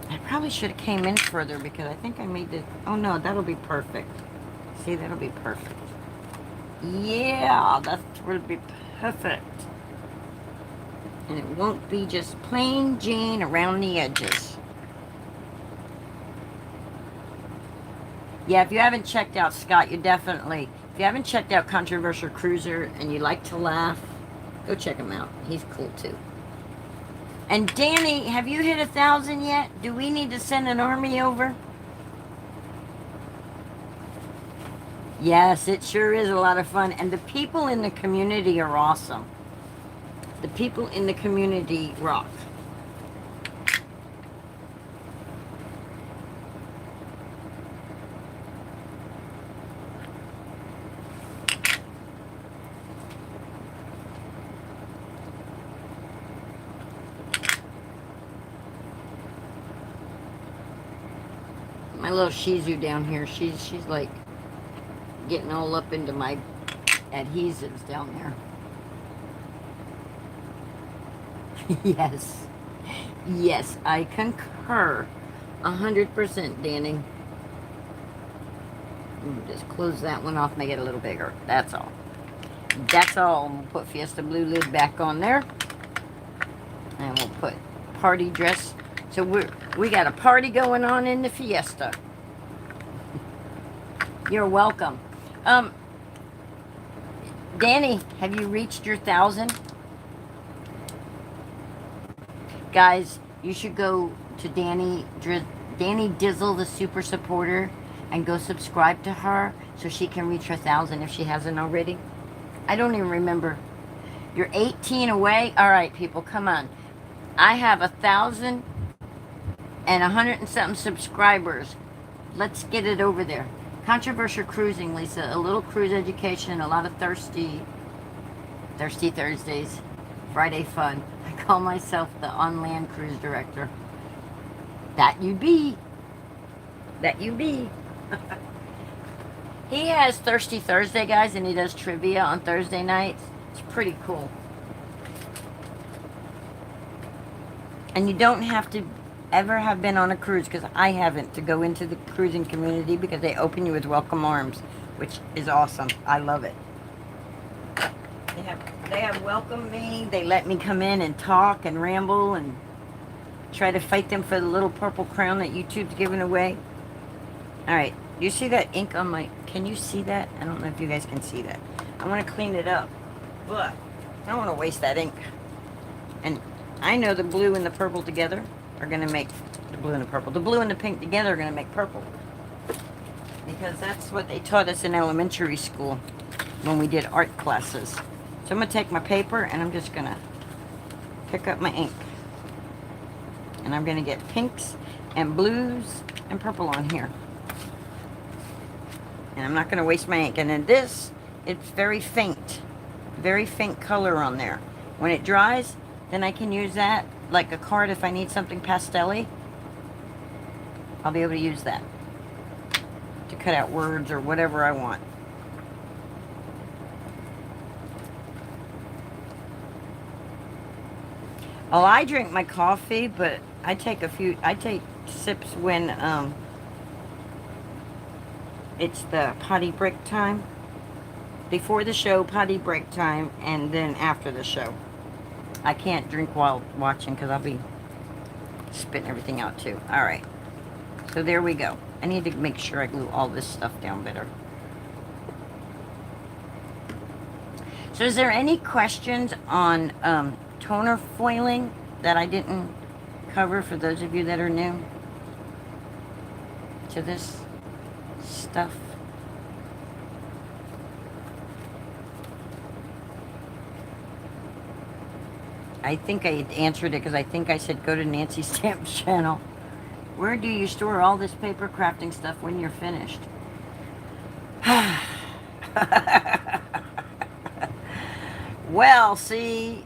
I probably should have came in further because I think I made this. Oh no, that'll be perfect. See, that'll be perfect. Yeah, that will be perfect. And it won't be just plain Jane around the edges. Yeah, if you haven't checked out Scott, you definitely, if you haven't checked out Controversial Cruiser and you like to laugh, go check him out. He's cool too. And Danny, have you hit 1,000 yet? Do we need to send an army over? Yes, it sure is a lot of fun. And the people in the community are awesome. The people in the community rock. My little Shih Tzu down here, she's like getting all up into my adhesives down there. Yes. Yes, I concur. 100%, Danny. Just close that one off, make it a little bigger. That's all. That's all. We'll put Fiesta Blue lid back on there. And we'll put party dress. So we got a party going on in the Fiesta. You're welcome. Danny, have you reached your 1,000? Guys, you should go to Danny Dizzle, the super supporter, and go subscribe to her so she can reach her 1,000 if she hasn't already. I don't even remember. You're 18 away? All right, people, come on. I have 1,000 and 100 and something subscribers. Let's get it over there. Controversial cruising, Lisa. A little cruise education, a lot of thirsty Thursdays. Friday fun. I call myself the on-land cruise director. That you be. That you be. He has Thirsty Thursday, guys, and he does trivia on Thursday nights. It's pretty cool. And you don't have to ever have been on a cruise, because I haven't, to go into the cruising community, because they open you with welcome arms, which is awesome. I love it. They have welcomed me. They let me come in and talk and ramble and try to fight them for the little purple crown that YouTube's giving away. All right, you see that ink on my... Can you see that? I don't know if you guys can see that. I want to clean it up, but I don't want to waste that ink. And I know the blue and the purple together are going to make the blue and the purple. The blue and the pink together are going to make purple. Because that's what they taught us in elementary school when we did art classes. So I'm going to take my paper and I'm just going to pick up my ink. And I'm going to get pinks and blues and purple on here. And I'm not going to waste my ink. And then this, it's very faint color on there. When it dries, then I can use that like a card if I need something pastel-y. I'll be able to use that to cut out words or whatever I want. Oh, I drink my coffee, but I take sips when it's the potty break time. before the show, potty break time, and then after the show. I can't drink while watching because I'll be spitting everything out too. All right. So there we go. I need to make sure I glue all this stuff down better. So is there any questions on toner foiling that I didn't cover for those of you that are new to this stuff? I think I answered it because I think I said go to Nancy Stamp's channel. Where do you store all this paper crafting stuff when you're finished? Well, see,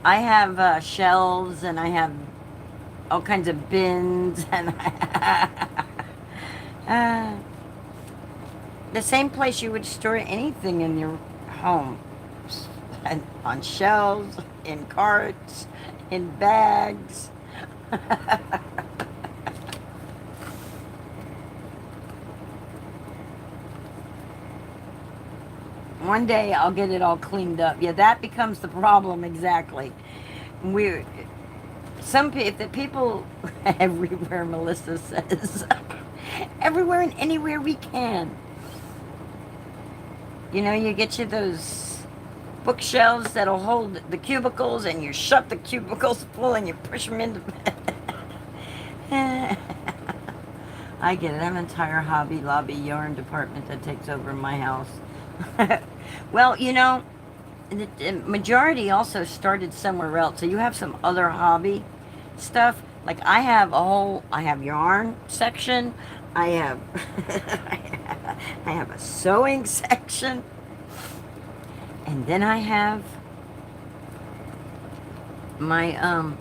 I have shelves and I have all kinds of bins and the same place you would store anything in your home. And on shelves, in carts, in bags. One day I'll get it all cleaned up. Yeah, that becomes the problem exactly. If the people everywhere, Melissa says, everywhere and anywhere we can. You know, you get you those bookshelves that'll hold the cubicles, and you shut the cubicles full and you push them into I get it. I have an entire Hobby Lobby yarn department that takes over my house. Well, you know, the majority also started somewhere else. So you have some other hobby stuff. Like I have yarn section. I have I have a sewing section. And then I have my,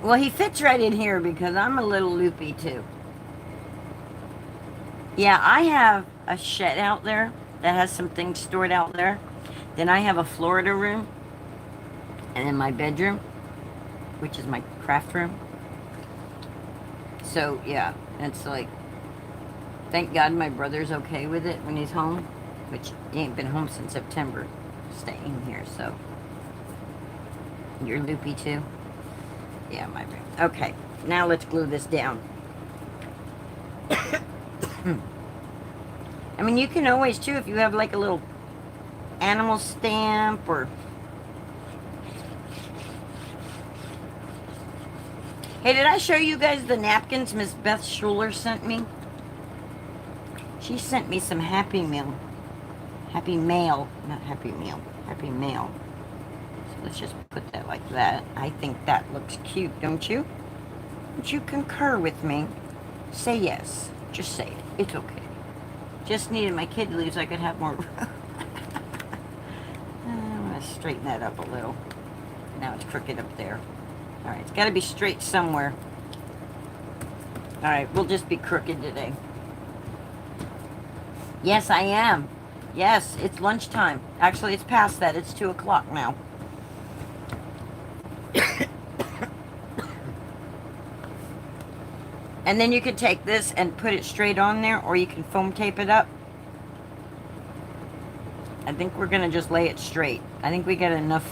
well, he fits right in here because I'm a little loopy too. Yeah, I have a shed out there that has some things stored out there. Then I have a Florida room. And then my bedroom, which is my craft room. So, yeah, it's like, thank God my brother's okay with it when he's home, which he ain't been home since September, staying here, so. You're loopy too? Yeah, my brain. Okay, now let's glue this down. I mean, you can always too, if you have like a little animal stamp or... Hey, did I show you guys the napkins Miss Beth Schuler sent me? She sent me some Happy Mail. Happy Mail. Not Happy Meal. Happy Mail. So let's just put that like that. I think that looks cute, don't you? Don't you concur with me? Say yes. Just say it. It's okay. Just needed my kid to leave so I could have more. I'm going to straighten that up a little. Now it's crooked up there. Alright, it's got to be straight somewhere. Alright, we'll just be crooked today. Yes, I am. Yes, it's lunchtime. Actually, it's past that. It's 2 o'clock now. And then you can take this and put it straight on there, or you can foam tape it up. I think we're going to just lay it straight. I think we got enough.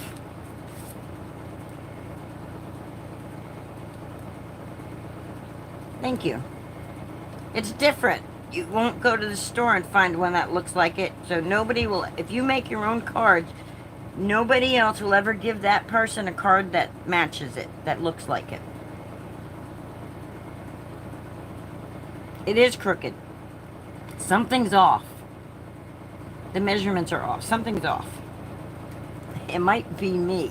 Thank you. It's different. You won't go to the store and find one that looks like it. So nobody will, if you make your own cards, nobody else will ever give that person a card that matches it, that looks like it. It is crooked. Something's off. The measurements are off. Something's off. It might be me.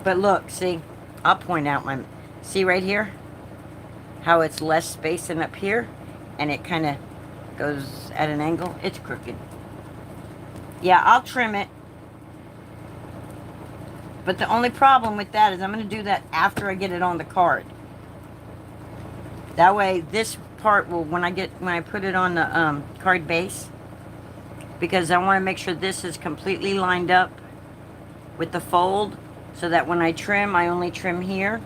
But look, see, I'll point out my, see right here? How it's less space than up here, and it kind of goes at an angle. It's crooked. Yeah, I'll trim it. But the only problem with that is I'm going to do that after I get it on the card. That way, this part will, when I put it on the card base, because I want to make sure this is completely lined up with the fold, so that when I trim, I only trim here.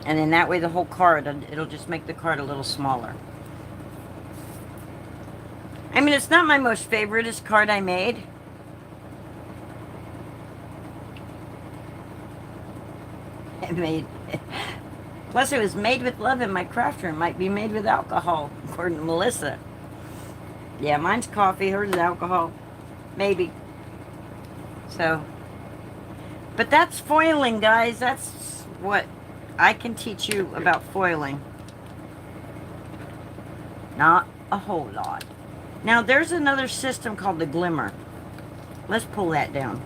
And then that way the whole card, it'll just make the card a little smaller. I mean, it's not my most favoriteest card I made. Plus it was made with love in my craft room. Might be made with alcohol, according to Melissa. Yeah, mine's coffee, hers is alcohol. Maybe. So, but that's foiling, guys. That's what I can teach you about foiling. Not a whole lot. Now, there's another system called the glimmer. Let's pull that down.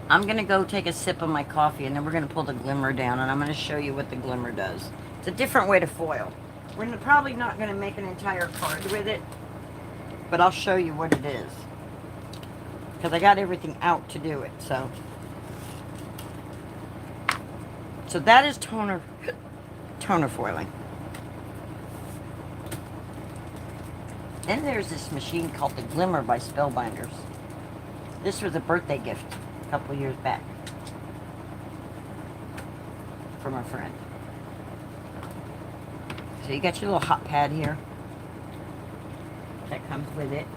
I'm going to go take a sip of my coffee, and then we're going to pull the glimmer down, and I'm going to show you what the glimmer does. It's a different way to foil. We're probably not going to make an entire card with it, but I'll show you what it is. Because I got everything out to do it, so. So that is toner foiling. Then there's this machine called the Glimmer by Spellbinders. This was a birthday gift a couple years back from a friend. So you got your little hot pad here. That comes with it.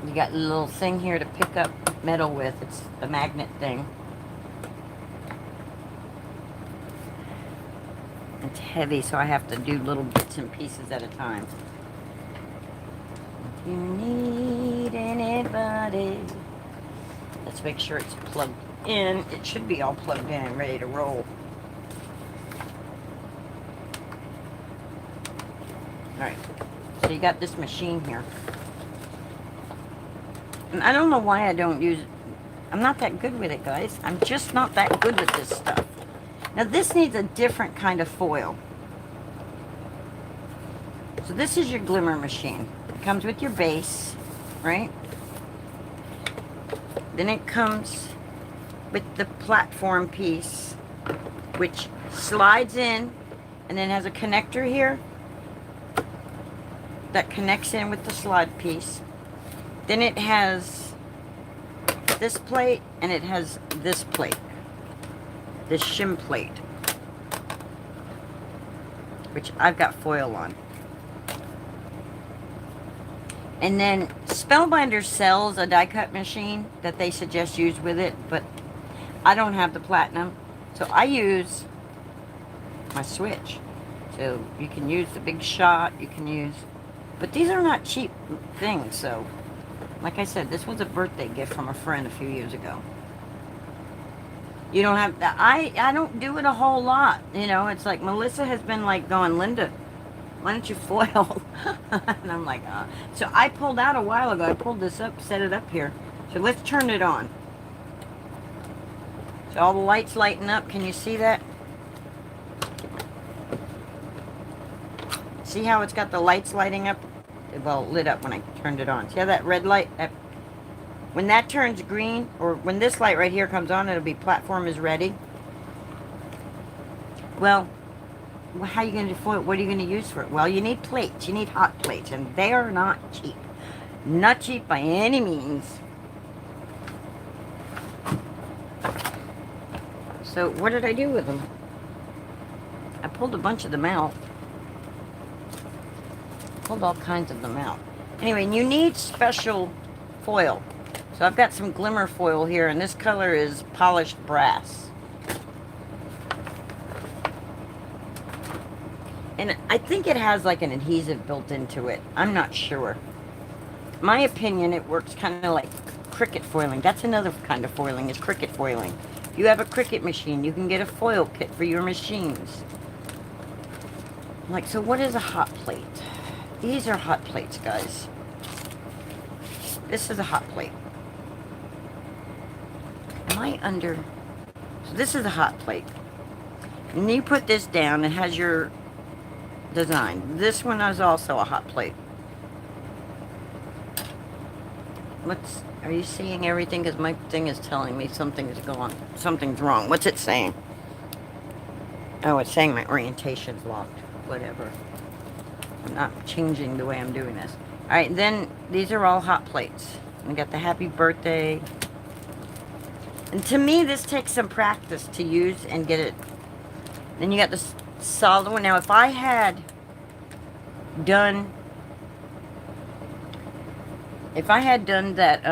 You got a little thing here to pick up metal with. It's a magnet thing. It's heavy, so I have to do little bits and pieces at a time. If you need anybody, let's make sure it's plugged in. It should be all plugged in and ready to roll. Alright, so you got this machine here. And I don't know why I don't use it. I'm not that good with it, guys. I'm just not that good with this stuff. Now this needs a different kind of foil. So this is your glimmer machine. It comes with your base, right? Then it comes with the platform piece, which slides in and then has a connector here that connects in with the slide piece. Then it has this plate and it has this plate. This shim plate, which I've got foil on. And then Spellbinder sells a die cut machine that they suggest use with it, but I don't have the platinum, so I use my switch. So you can use the big shot, you can use, but these are not cheap things. So like I said, this was a birthday gift from a friend a few years ago. You don't have, I don't do it a whole lot, you know. It's like Melissa has been like going, Linda, why don't you foil? And I'm like, So I pulled out a while ago. I pulled this up, set it up here. So let's turn it on. So all the lights lighting up. Can you see that? See how it's got the lights lighting up? Well, it lit up when I turned it on. See how that red light, when that turns green, or when this light right here comes on, it'll be platform is ready. Well, how are you going to foil? What are you going to use for it? Well, you need plates. You need hot plates, and they are not cheap. Not cheap by any means. So what did I do with them? I pulled a bunch of them out. Pulled all kinds of them out. Anyway, you need special foil. So I've got some glimmer foil here, and this color is polished brass. And I think it has like an adhesive built into it. I'm not sure. My opinion, it works kind of like cricket foiling. That's another kind of foiling, is cricket foiling. If you have a cricket machine, you can get a foil kit for your machines. Like, so what is a hot plate? These are hot plates, guys. This is a hot plate. Am I under? So this is a hot plate. And you put this down, it has your design. This one is also a hot plate. Are you seeing everything? Because my thing is telling me something's wrong. What's it saying? Oh, it's saying my orientation's locked. Whatever. I'm not changing the way I'm doing this. Alright, then these are all hot plates. We got the happy birthday. And to me, this takes some practice to use and get it. Then you got this solid one. Now, if I had done that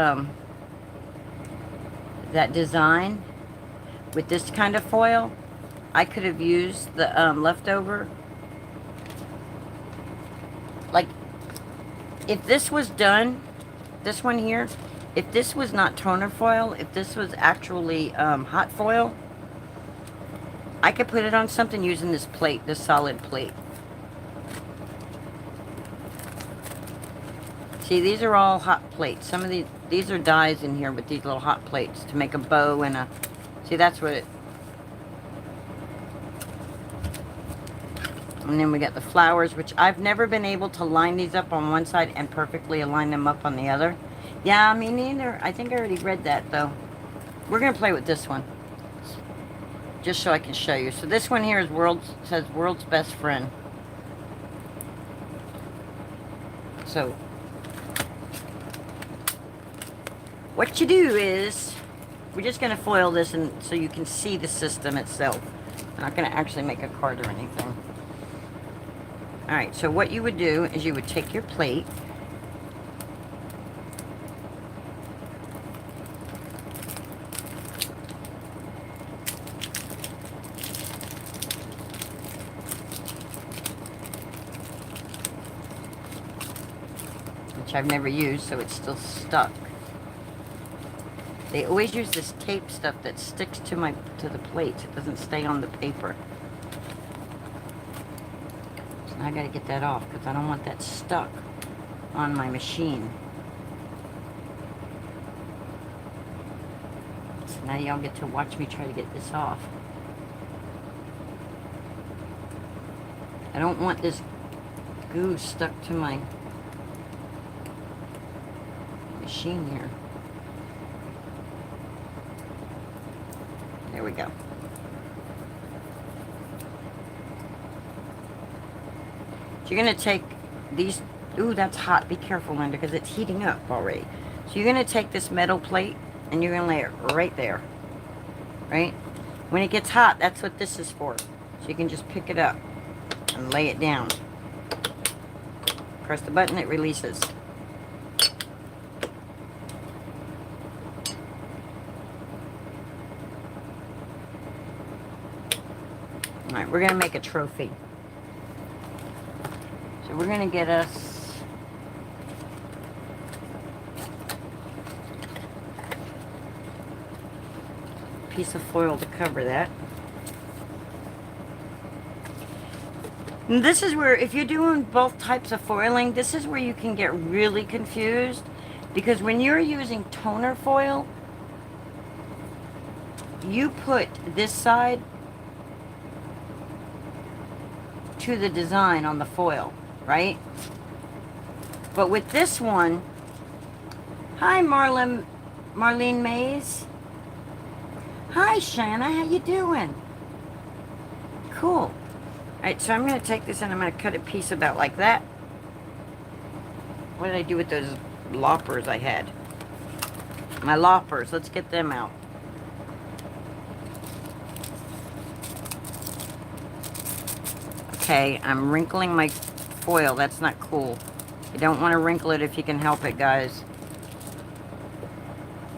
that design with this kind of foil, I could have used the leftover. Like, if this was done, this one here, if this was not toner foil, if this was actually hot foil, I could put it on something using this plate, this solid plate. See, these are all hot plates. Some of these are dies in here with these little hot plates to make a bow and a... See, that's what it... And then we got the flowers, which I've never been able to line these up on one side and perfectly align them up on the other. Yeah, me neither. I think I already read that, though. We're going to play with this one, just so I can show you. So this one here is says World's Best Friend. So what you do is, we're just going to foil this and so you can see the system itself. I'm not going to actually make a card or anything. Alright, so what you would do is you would take your plate, which I've never used, so it's still stuck. They always use this tape stuff that sticks to the plates. It doesn't stay on the paper. So now I gotta get that off because I don't want that stuck on my machine. So now y'all get to watch me try to get this off. I don't want this goo stuck to my machine here. There we go. So you're going to take these... Ooh, that's hot. Be careful, Linda, because it's heating up already. So you're going to take this metal plate and you're going to lay it right there. Right? When it gets hot, that's what this is for. So you can just pick it up and lay it down. Press the button, it releases. Alright, we're going to make a trophy. So we're going to get us a piece of foil to cover that. And this is where, if you're doing both types of foiling, this is where you can get really confused. Because when you're using toner foil, you put this side to the design on the foil, right? But with this one, hi Marlene Mays. Hi Shanna, how you doing? Cool. Alright, so I'm going to take this and I'm going to cut a piece about like that. What did I do with those loppers I had? My loppers, let's get them out. Okay, I'm wrinkling my foil. That's not cool. You don't want to wrinkle it if you can help it, guys.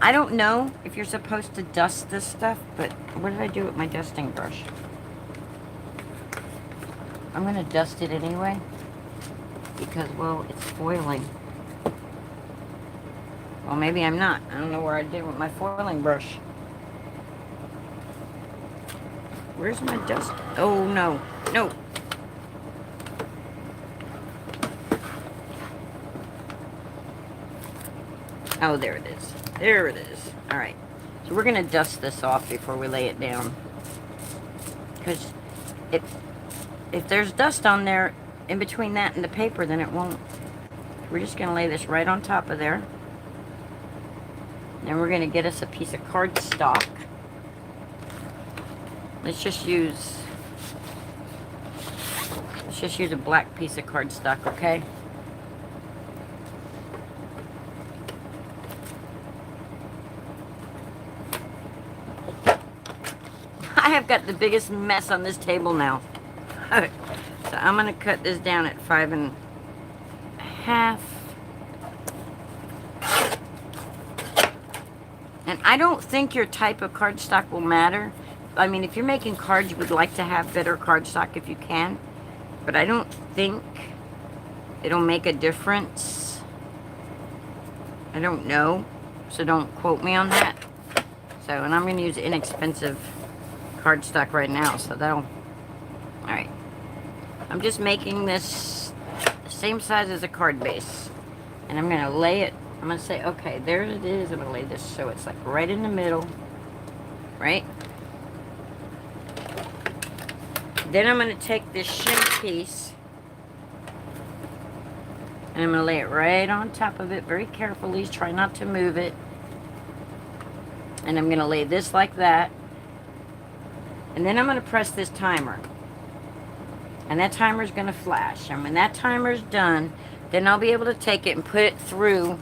I don't know if you're supposed to dust this stuff, but what did I do with my dusting brush? I'm going to dust it anyway, because, well, it's foiling. Well, maybe I'm not. I don't know where I did with my foiling brush. Where's my dust? Oh, no. No. Oh, there it is. There it is. Alright. So we're going to dust this off before we lay it down. Because if there's dust on there, in between that and the paper, then it won't. We're just going to lay this right on top of there. Then we're going to get us a piece of cardstock. Let's just use a black piece of cardstock, okay? I've got the biggest mess on this table now. So I'm going to cut this down at 5.5. And I don't think your type of cardstock will matter. I mean, if you're making cards, you would like to have better cardstock if you can. But I don't think it'll make a difference. I don't know. So don't quote me on that. So, and I'm going to use inexpensive cardstock right now. So that'll... Alright. I'm just making this the same size as a card base. And I'm going to lay it... I'm going to say, okay, there it is. I'm going to lay this so it's like right in the middle. Right? Then I'm going to take this shim piece. And I'm going to lay it right on top of it very carefully. Try not to move it. And I'm going to lay this like that. And then I'm going to press this timer. And that timer is going to flash. And when that timer is done, then I'll be able to take it and put it through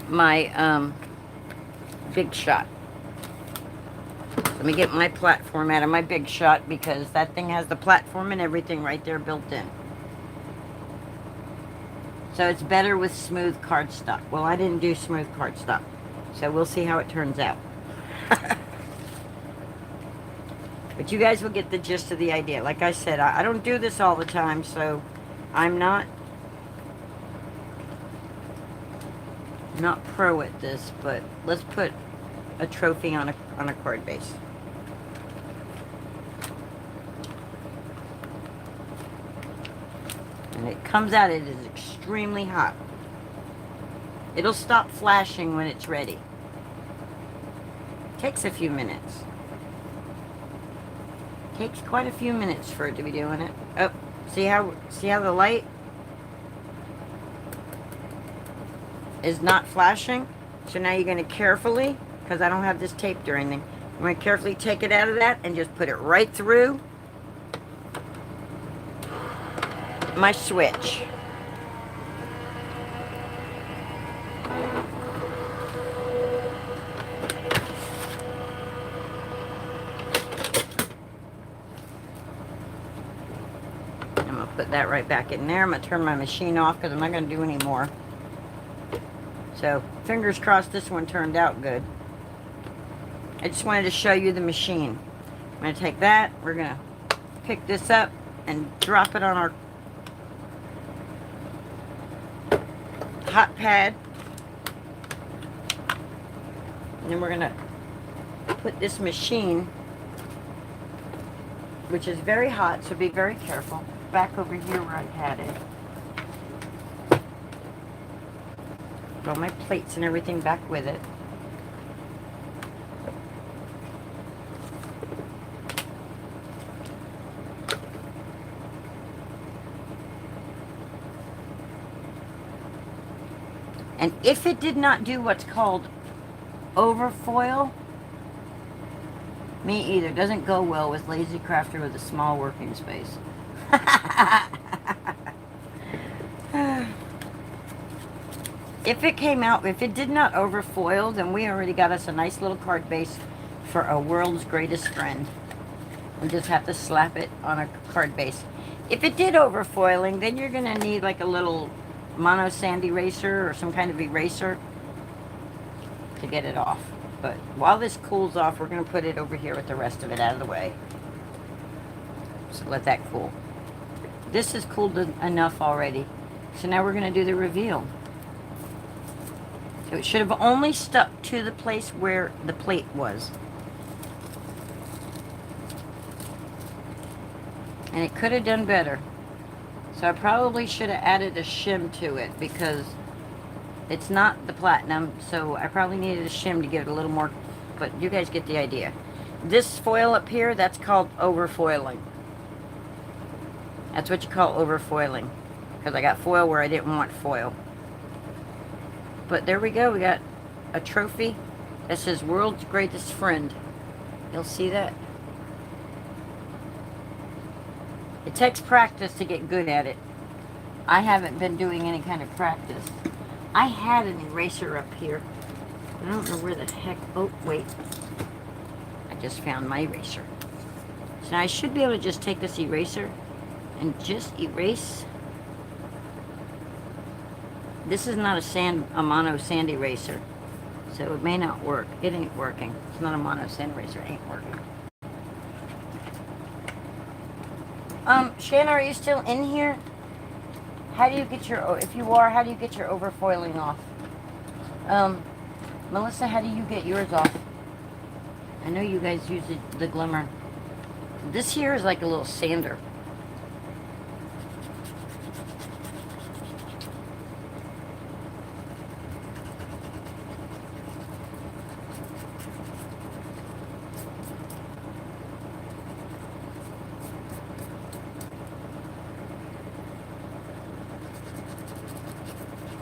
my Big Shot. Let me get my platform out of my Big Shot because that thing has the platform and everything right there built in. So it's better with smooth cardstock. Well, I didn't do smooth cardstock. So we'll see how it turns out. But you guys will get the gist of the idea. Like I said, I don't do this all the time, so I'm not pro at this, but let's put a trophy on a card base. And it comes out, it is extremely hot. It'll stop flashing when it's ready. Takes a few minutes. Takes quite a few minutes for it to be doing it. Oh, see how the light is not flashing? So now you're going to carefully, because I don't have this taped or anything, I'm going to carefully take it out of that and just put it right through my switch. I'm going to put that right back in there. I'm going to turn my machine off because I'm not going to do any more. So, fingers crossed this one turned out good. I just wanted to show you the machine. I'm going to take that. We're going to pick this up and drop it on our hot pad. And then we're going to put this machine, which is very hot, so be very careful, back over here where I had it. All my plates and everything back with it. And if it did not do what's called overfoil, me either. It doesn't go well with Lazy Crafter with a small working space. If it came out, if it did not overfoil, then we already got us a nice little card base for a world's greatest friend. We just have to slap it on a card base. If it did overfoiling, then you're going to need like a little mono sand eraser or some kind of eraser to get it off. But while this cools off, we're going to put it over here with the rest of it out of the way. So let that cool. This is cooled enough already. So now we're going to do the reveal. So it should have only stuck to the place where the plate was. And it could have done better. So I probably should have added a shim to it because it's not the platinum. So I probably needed a shim to give it a little more. But you guys get the idea. This foil up here, that's called overfoiling. That's what you call overfoiling. Because I got foil where I didn't want foil. But there we go. We got a trophy that says World's Greatest Friend. You'll see that. It takes practice to get good at it. I haven't been doing any kind of practice. I had an eraser up here. I don't know where the heck... Oh, wait. I just found my eraser. So now I should be able to just take this eraser and just erase. This is not a mono sand eraser, so it may not work. It ain't working. It's not a mono sand eraser. It ain't working. Shanna, are you still in here? How do you get your, if you are, how do you get your overfoiling off? Melissa, how do you get yours off? I know you guys use the glimmer. This here is like a little sander.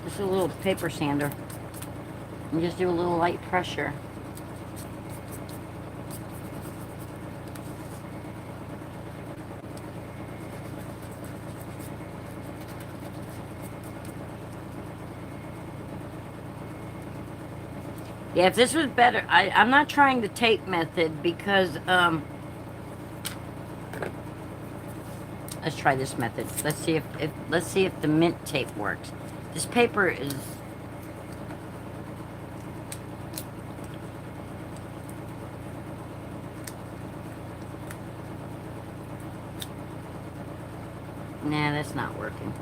Just a little paper sander. And just do a little light pressure. Yeah, if this was better, I'm not trying the tape method because, let's try this method. Let's see if the mint tape works. This paper is, nah, that's not working.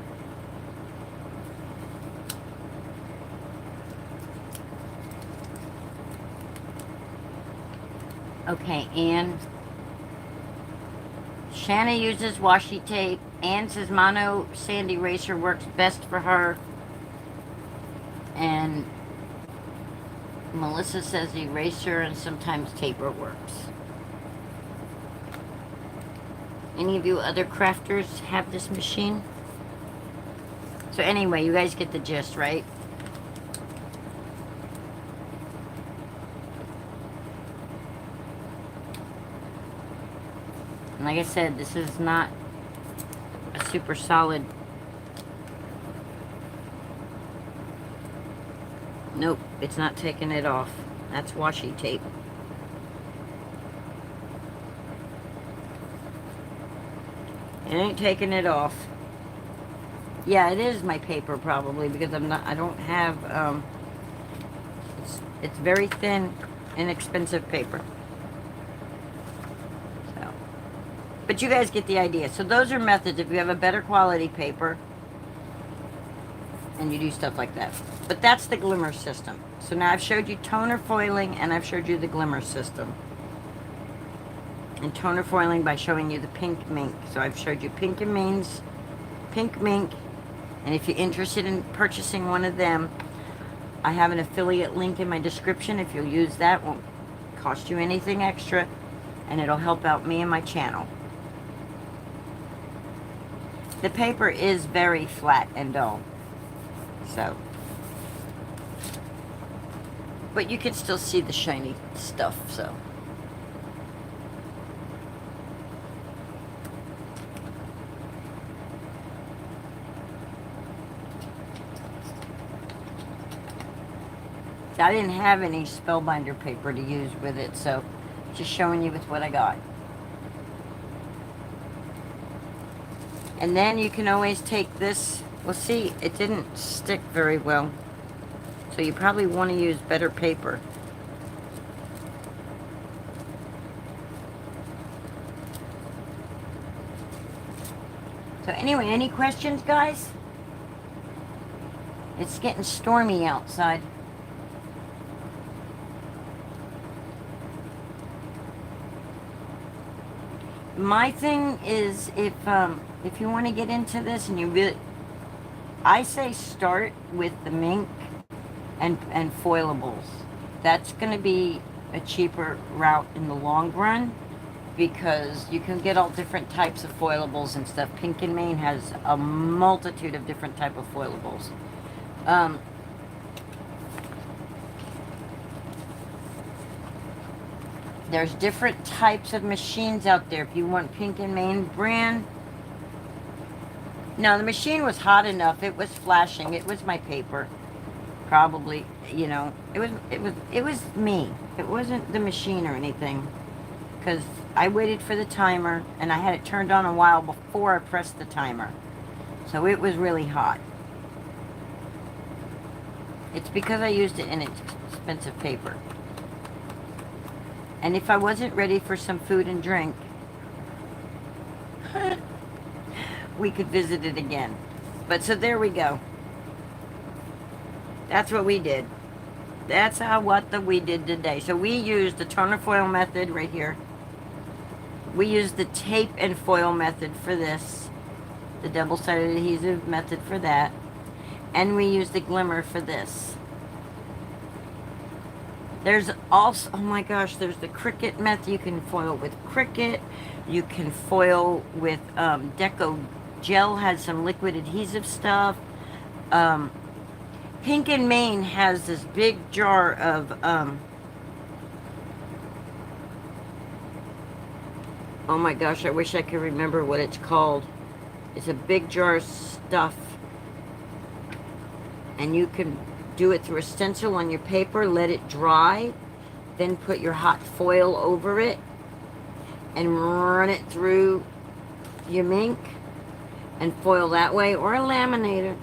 Okay, and Shanna uses washi tape. Ann says mono sand eraser works best for her. And Melissa says eraser and sometimes taper works. Any of you other crafters have this machine? So anyway, you guys get the gist, right? And like I said, this is not a super solid. Nope, it's not taking it off. That's washi tape. It ain't taking it off. Yeah, it is my paper probably because I don't have, it's very thin, inexpensive paper. So, but you guys get the idea. So those are methods if you have a better quality paper and you do stuff like that. But that's the glimmer system. So now I've showed you toner foiling and I've showed you the glimmer system. And toner foiling by showing you the pink mink. So I've showed you pink and means, pink mink. And if you're interested in purchasing one of them, I have an affiliate link in my description. If you'll use that, it won't cost you anything extra. And it'll help out me and my channel. The paper is very flat and dull. So, but you can still see the shiny stuff, so. I didn't have any spellbinder paper to use with it, so just showing you with what I got. And then you can always take this. Well, see, it didn't stick very well. So you probably want to use better paper. So anyway, any questions, guys? It's getting stormy outside. My thing is, if you want to get into this and you really, I say start with the mink and foilables. That's going to be a cheaper route in the long run because you can get all different types of foilables and stuff. Pink and Maine has a multitude of different type of foilables. There's different types of machines out there. If you want Pink and Maine brand. No, the machine was hot enough. It was flashing. It was my paper. Probably, you know, it was me. It wasn't the machine or anything. because I waited for the timer, and I had it turned on a while before I pressed the timer. So it was really hot. It's because I used it in expensive paper. And if I wasn't ready for some food and drink, we could visit it again. But so there we go. That's what we did. That's what we did today. So we used the toner foil method right here. We used the tape and foil method for this. The double-sided adhesive method for that. And we used the glimmer for this. There's also, oh my gosh, there's the Cricut method. You can foil with Cricut. You can foil with Deco Gel, has some liquid adhesive stuff. Pink and Maine has this big jar of, oh my gosh, I wish I could remember what it's called. It's a big jar of stuff. And you can do it through a stencil on your paper, let it dry, then put your hot foil over it, and run it through your ink, and foil that way, or a laminator.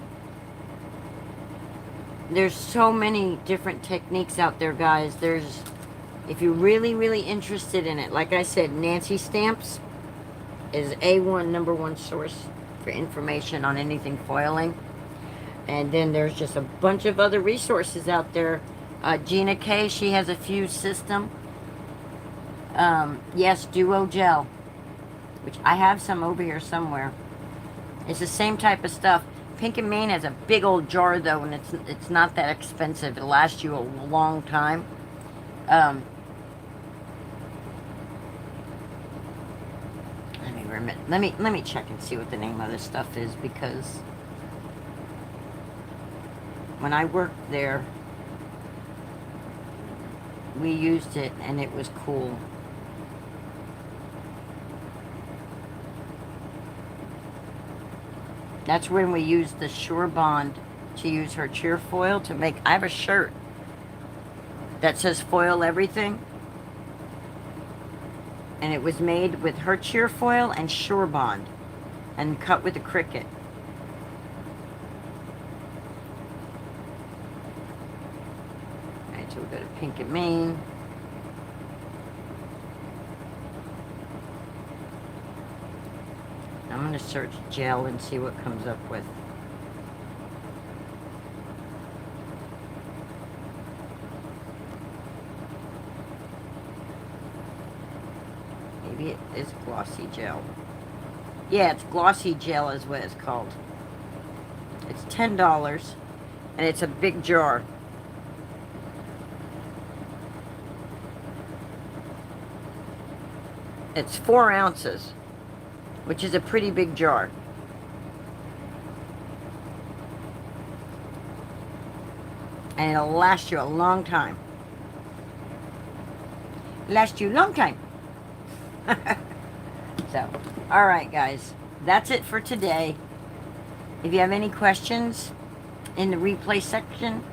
There's so many different techniques out there, guys. There's, if you're really, really interested in it, like I said, Nancy Stamps is A1, number one source for information on anything foiling. And then there's just a bunch of other resources out there. Gina K, she has a fuse system. Yes, Duo Gel, which I have some over here somewhere. It's the same type of stuff. Pink and Maine has a big old jar though, and it's not that expensive. It'll last you a long time. Let me check and see what the name of this stuff is, because when I worked there, we used it and it was cool. That's when we used the Sure Bond to use her cheer foil to make. I have a shirt that says foil everything, and it was made with her cheer foil and Sure Bond and cut with a Cricut. Alright, so we go to Pink and Maine. I'm going to search gel and see what comes up with. Maybe it is glossy gel. Yeah, it's glossy gel is what it's called. It's $10 and it's a big jar. It's 4 ounces. Which is a pretty big jar. And it'll last you a long time. Last you a long time. So, alright guys. That's it for today. If you have any questions in the replay section,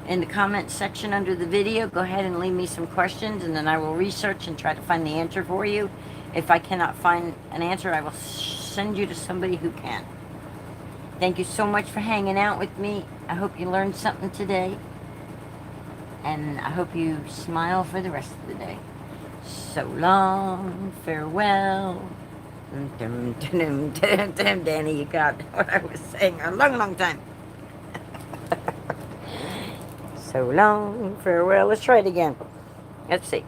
in the comment section under the video, go ahead and leave me some questions, and then I will research and try to find the answer for you. If I cannot find an answer, I will send you to somebody who can. Thank you so much for hanging out with me. I hope you learned something today. And I hope you smile for the rest of the day. So long, farewell. Danny, you got what I was saying a long, long time. So long, farewell. Let's try it again. Let's see.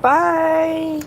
Bye.